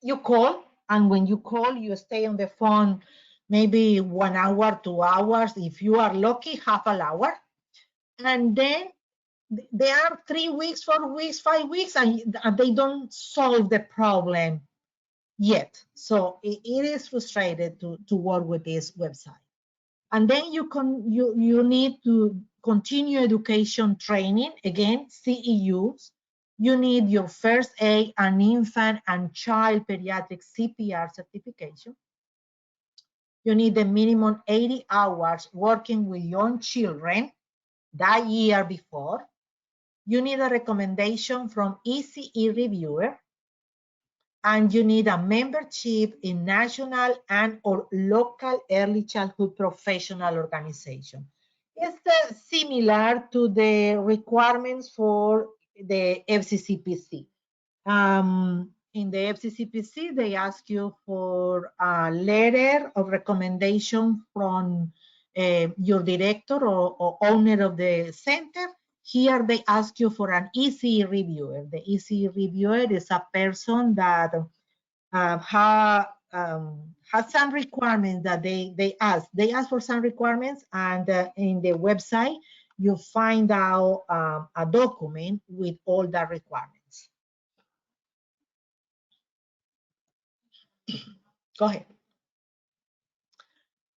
you call, and when you call, you stay on the phone maybe 1 hour, 2 hours, if you are lucky, half an hour. And then they are 3 weeks, 4 weeks, 5 weeks, and they don't solve the problem yet. So it is frustrating to work with this website. And then you need to continue education training, again, CEUs. You need your first aid and infant and child pediatric CPR certification. You need the minimum 80 hours working with young children that year before. You need a recommendation from ECE reviewer, and you need a membership in national and or local early childhood professional organization. It's similar to the requirements for the FCCPC. In the FCCPC, they ask you for a letter of recommendation from your director or owner of the center. Here they ask you for an ECE reviewer. The ECE reviewer is a person that has some requirements that they ask. They ask for some requirements, and in the website you find out a document with all the requirements. Go ahead.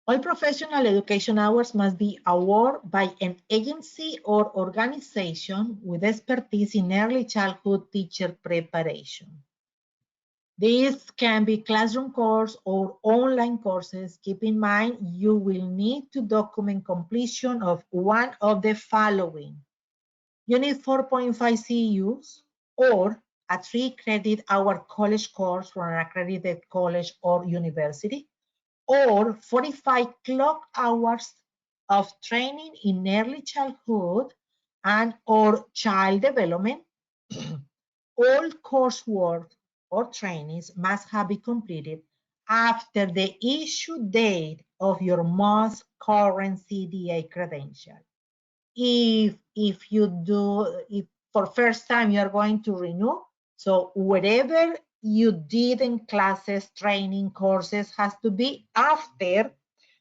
All professional education hours must be awarded by an agency or organization with expertise in early childhood teacher preparation. These can be classroom courses or online courses. Keep in mind, you will need to document completion of one of the following. You need 4.5 CEUs or a 3-credit-hour college course from an accredited college or university, or 45 clock hours of training in early childhood and or child development. All coursework or trainings must have been completed after the issue date of your most current CDA credential. If for first time you are going to renew, so whatever you did in classes, training, courses has to be after,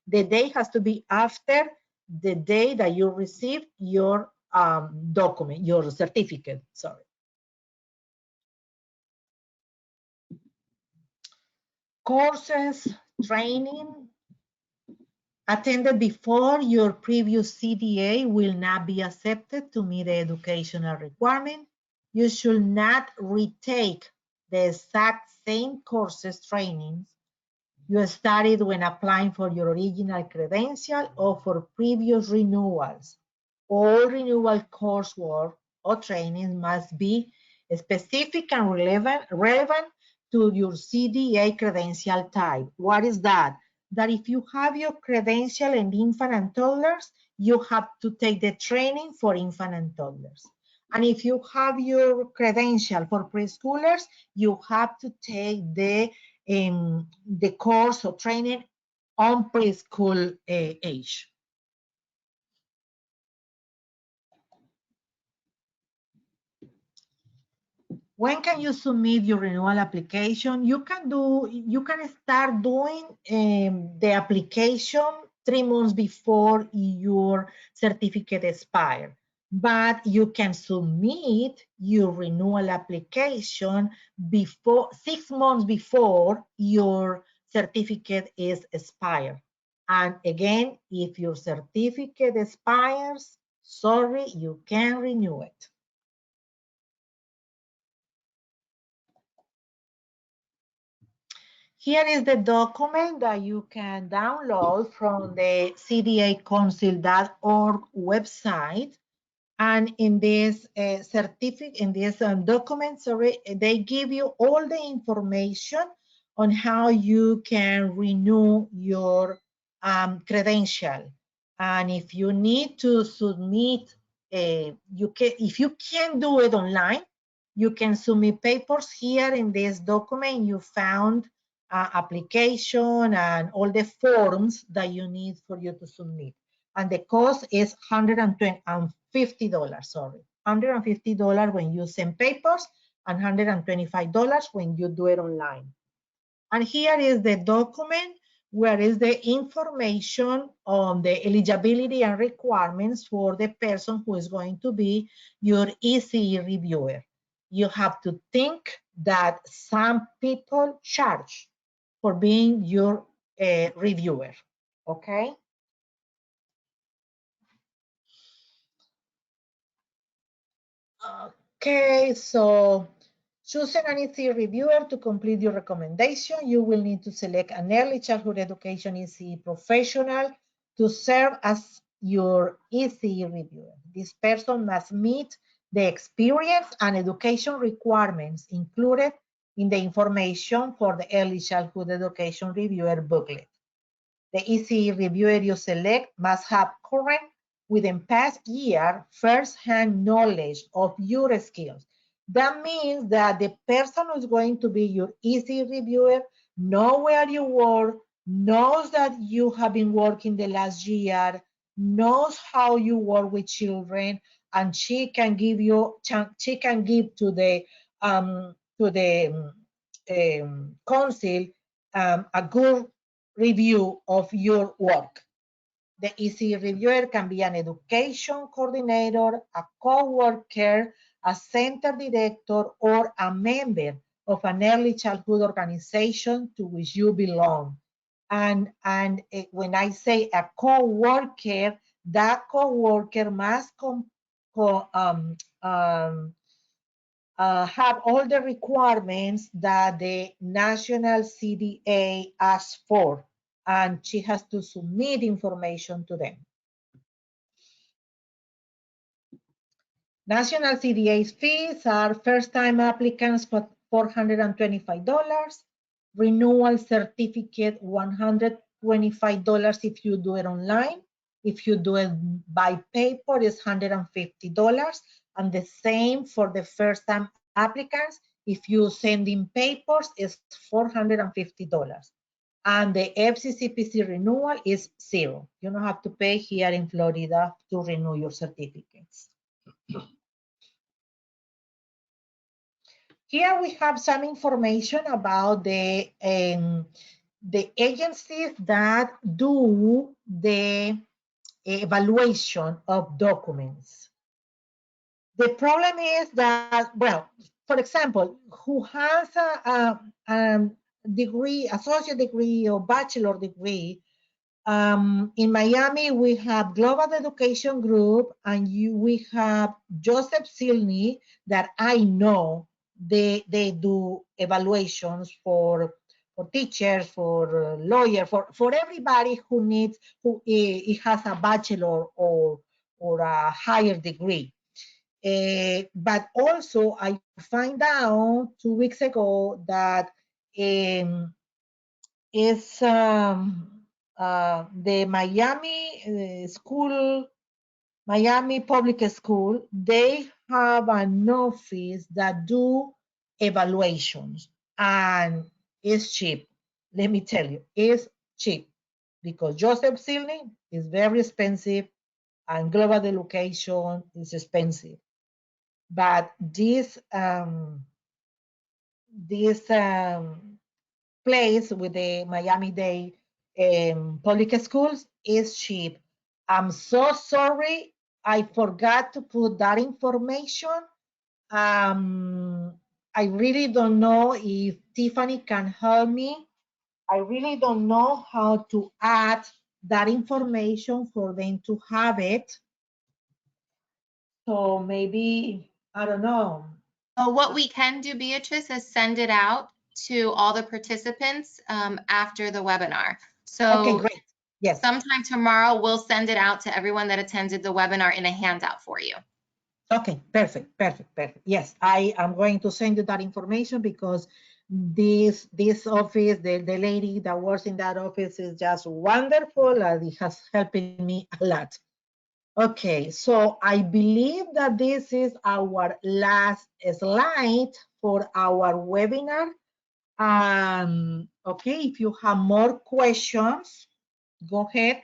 the day has to be after the day that you receive your document, your certificate, sorry. Courses, training attended before your previous CDA will not be accepted to meet the educational requirement. You should not retake the exact same courses, trainings you studied when applying for your original credential or for previous renewals. All renewal coursework or training must be specific and relevant to your CDA credential type. What is that? That if you have your credential in infant and toddlers, you have to take the training for infant and toddlers. And if you have your credential for preschoolers, you have to take the course or training on preschool age. When can you submit your renewal application? You can start doing the application 3 months before your certificate expires, but you can submit your renewal application before 6 months before your certificate is expired. And again, if your certificate expires, sorry, you can't renew it. Here is the document that you can download from the cdacouncil.org website. And in this document, sorry, they give you all the information on how you can renew your credential. And if you need to submit, if you can't do it online, you can submit papers here in this document. You found application and all the forms that you need for you to submit. And the cost is $150, sorry. $150 when you send papers and $125 when you do it online. And here is the document where is the information on the eligibility and requirements for the person who is going to be your ECE reviewer. You have to think that some people charge for being your reviewer, okay? Okay, so choosing an ECE reviewer to complete your recommendation, you will need to select an early childhood education ECE professional to serve as your ECE reviewer. This person must meet the experience and education requirements included in the information for the early childhood education reviewer booklet. The ECE reviewer you select must have current within past year first-hand knowledge of your skills. That means that the person who's going to be your ECE reviewer knows where you work, knows that you have been working the last year, knows how you work with children, and she can give you, she can give to the council a good review of your work. The ECE reviewer can be an education coordinator, a co-worker, a center director, or a member of an early childhood organization to which you belong. And when I say a co-worker, that co-worker must have all the requirements that the National CDA asks for, and she has to submit information to them. National CDA's fees are first-time applicants for $425, renewal certificate $125 if you do it online. If you do it by paper, it's $150, and the same for the first-time applicants. If you send in papers, it's $450. And the FCCPC renewal is $0. You don't have to pay here in Florida to renew your certificates. Here we have some information about the agencies that do the evaluation of documents. The problem is that, well, for example, who has a degree, associate degree or bachelor degree, in Miami, we have Global Education Group, and we have Joseph Silney that I know they do evaluations for teachers, for lawyers, for everybody who needs, who has a bachelor or a higher degree. But also, I find out 2 weeks ago that it's the Miami school, Miami Public School, they have an office that do evaluations, and it's cheap. Let me tell you, it's cheap because Joseph Silney is very expensive and Global Education is expensive. But this place with the Miami-Dade public schools is cheap. I'm so sorry, I forgot to put that information. I really don't know if Tiffany can help me. I really don't know how to add that information for them to have it. So maybe, I don't know. What we can do, Beatrice, is send it out to all the participants after the webinar. So okay, great. Yes. Sometime tomorrow, we'll send it out to everyone that attended the webinar in a handout for you. Okay, perfect, perfect, perfect. Yes, I am going to send you that information because this office, the lady that works in that office is just wonderful, and it has helped me a lot. Okay, so I believe that this is our last slide for our webinar. Okay, if you have more questions, go ahead.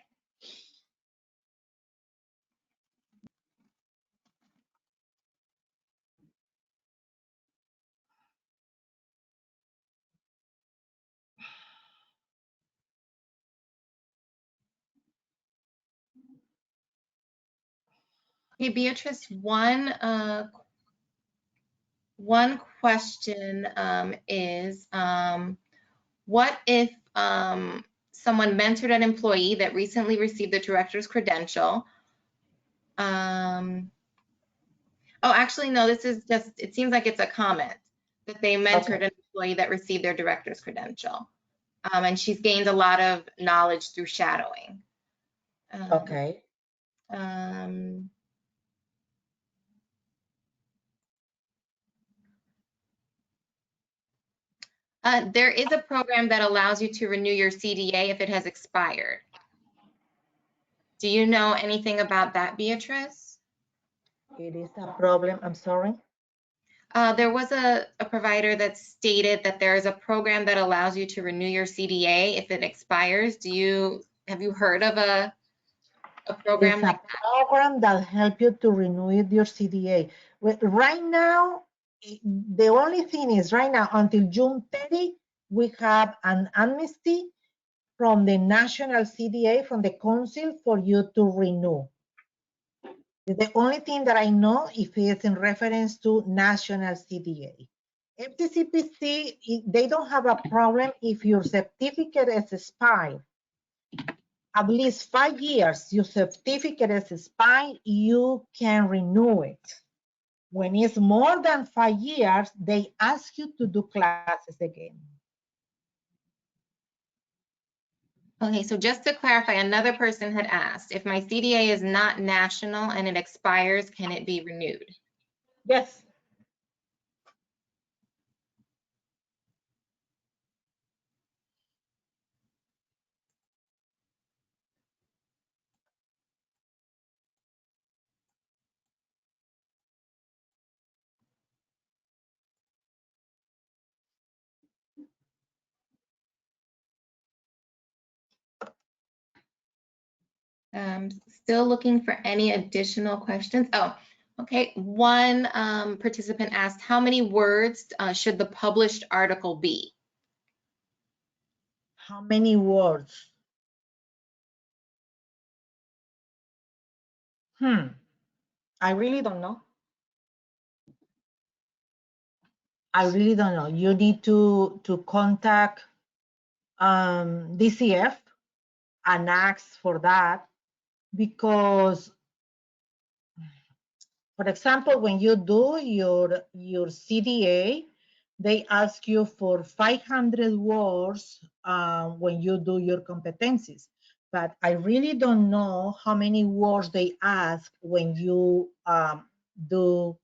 Hey, Beatrice, one question is, what if someone mentored an employee that recently received the director's credential? Oh, actually, no, this is just, it seems like it's a comment that they mentored an employee that received their director's credential. And she's gained a lot of knowledge through shadowing. Okay. There is a program that allows you to renew your CDA if it has expired. Do you know anything about that, Beatrice? It is a problem. I'm sorry. There was a provider that stated that there is a program that allows you to renew your CDA if it expires. Have you heard of a program like that? It's a program that helps you to renew your CDA. Right now, the only thing is right now until June 30, we have an amnesty from the National CDA, from the council for you to renew. The only thing that I know if it's in reference to National CDA. FCCPC, they don't have a problem if your certificate is expired. At least 5 years, your certificate is expired, you can renew it. When it's more than 5 years, they ask you to do classes again. Okay, so just to clarify, another person had asked, if my CDA is not national and it expires, can it be renewed? Yes. Still looking for any additional questions. Oh, okay. One participant asked, how many words should the published article be? How many words? I really don't know. I really don't know. You need to contact DCF and ask for that, because, for example, when you do your CDA, they ask you for 500 words when you do your competencies. But I really don't know how many words they ask when you do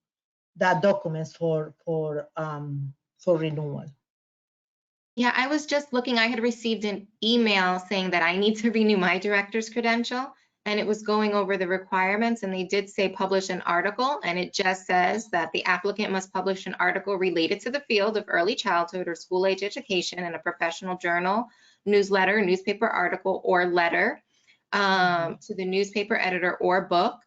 that documents for renewal. Yeah, I was just looking, I had received an email saying that I need to renew my director's credential, and it was going over the requirements, and they did say publish an article, and it just says that the applicant must publish an article related to the field of early childhood or school age education in a professional journal, newsletter, newspaper article, or letter to the newspaper editor or book.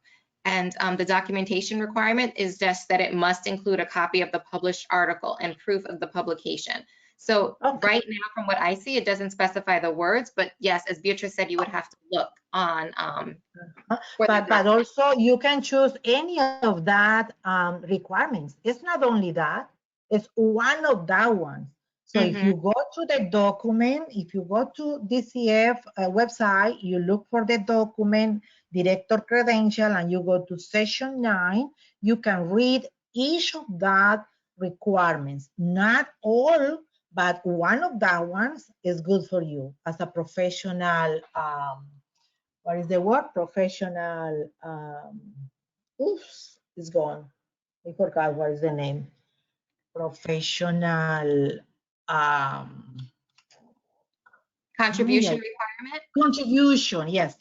And the documentation requirement is just that it must include a copy of the published article and proof of the publication. So right now, from what I see, it doesn't specify the words, but yes, as Beatrice said, you would have to look on. But also you can choose any of that requirements. It's not only that, it's one of that ones. So if you go to the document, if you go to DCF website, you look for the document, director credential, and you go to section 9, you can read each of that requirements. Not all, but one of that ones is good for you as a professional. What is the word? Professional. Oops, it's gone. I forgot what is the name. Professional. Contribution requirement? Contribution. Yes.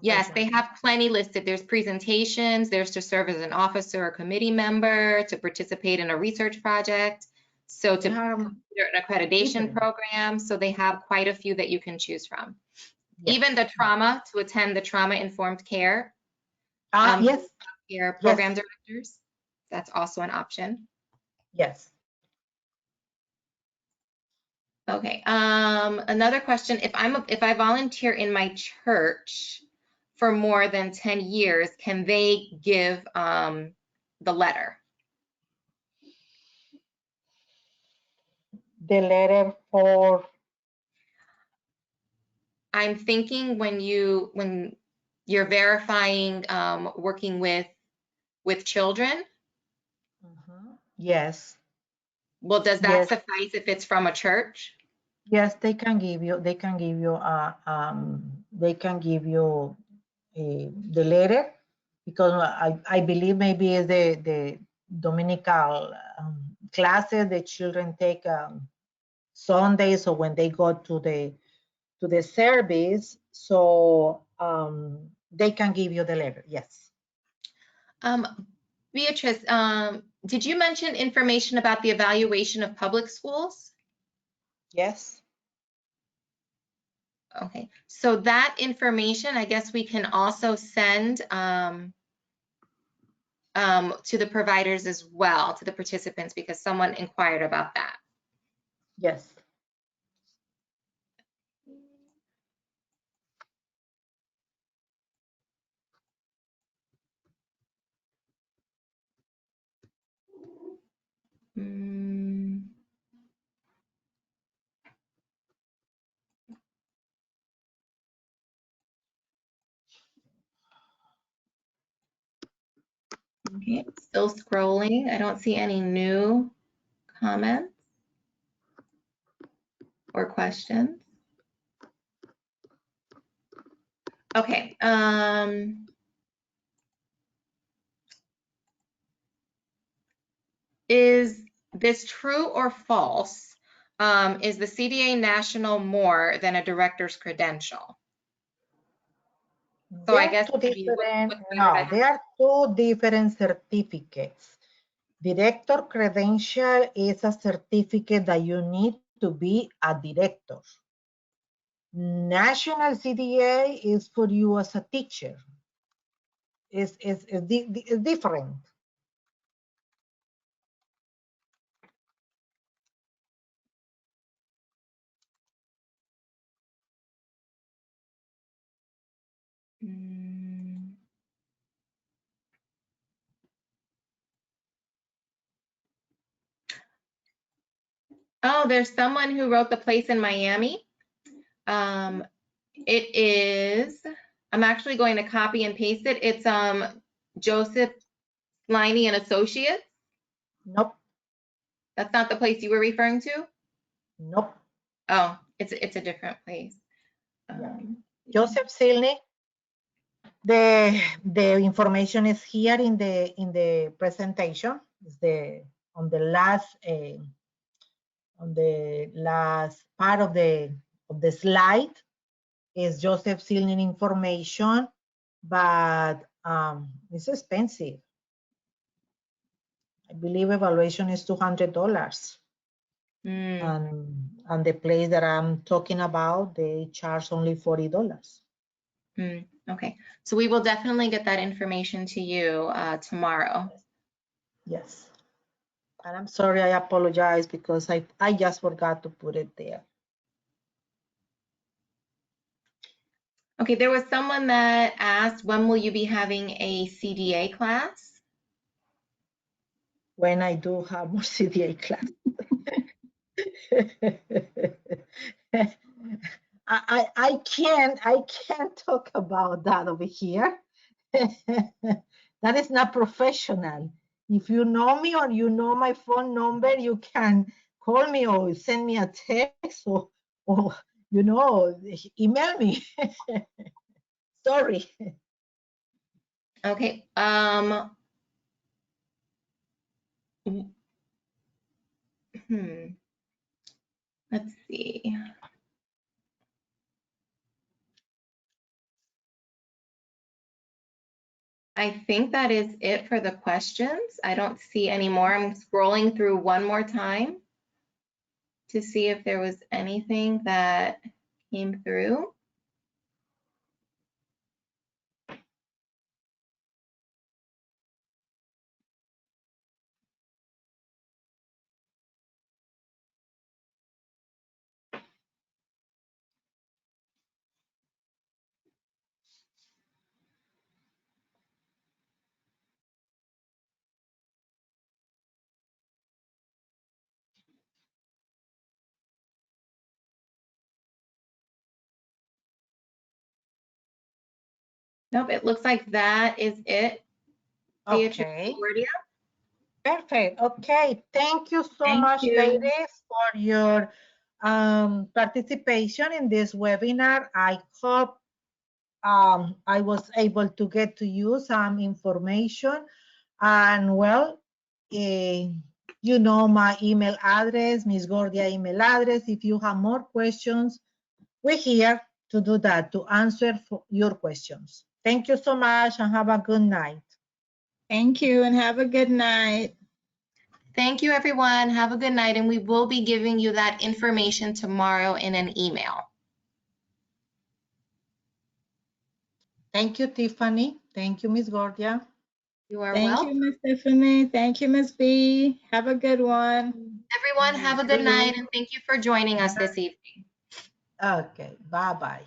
Yes, they have plenty listed. There's presentations, there's to serve as an officer or committee member, to participate in a research project. So to consider an accreditation different. program, so they have quite a few that you can choose from. Yes. Even the trauma, to attend the trauma-informed care. Yes. Care program Yes. directors, that's also an option. Yes. Okay, another question, if I volunteer in my church for more than 10 years, can they give the letter? The letter for? I'm thinking when you're verifying working with children. Yes. Well, does that suffice if it's from a church? Yes, they can give you the letter, because I believe maybe it's the Dominical classes the children take Sundays, or when they go to the service, so they can give you the letter. Yes. Beatrice, did you mention information about the evaluation of public schools? Yes. Okay, so that information, I guess we can also send to the providers as well, to the participants, because someone inquired about that. Yes. Okay, still scrolling. I don't see any new comments or questions. Okay. Is this true or false? Is the CDA national more than a director's credential? So I guess maybe there are two different certificates. Director credential is a certificate that you need to be a director. National CDA is for you as a teacher. It's different. Oh, there's someone who wrote the place in Miami. It is, I'm actually going to copy and paste it. It's Joseph Liney and Associates. Nope. That's not the place you were referring to? Nope. Oh, it's a different place. Joseph Silney. The information is here in the presentation. It's on the last part of the slide is Joseph Silney information, but it's expensive. I believe evaluation is $200. And the place that I'm talking about, they charge only $40. Okay, so we will definitely get that information to you tomorrow. Yes. And I'm sorry, I apologize because I just forgot to put it there. Okay, there was someone that asked, when will you be having a CDA class? When I do have more CDA class. I can't talk about that over here. That is not professional. If you know me or you know my phone number, you can call me or send me a text or email me. Sorry. Okay. Let's see. I think that is it for the questions. I don't see any more. I'm scrolling through one more time. to see if there was anything that came through. Nope, it looks like that is it. Okay. Beatriz. Perfect. Okay. Thank you so Thank much, you. ladies, for your participation in this webinar. I hope I was able to get to you some information. And well, you know my email address, Miss Gordia email address. If you have more questions, we're here to do that, to answer for your questions. Thank you so much and have a good night. Thank you and have a good night. Thank you, everyone. Have a good night, and we will be giving you that information tomorrow in an email. Thank you, Tiffany. Thank you, Miss Gordia. You are Thank welcome. you, Miss Tiffany. Thank you, Miss B. Have a good one. Everyone, have a good night, and thank you for joining us this evening. Okay, bye-bye.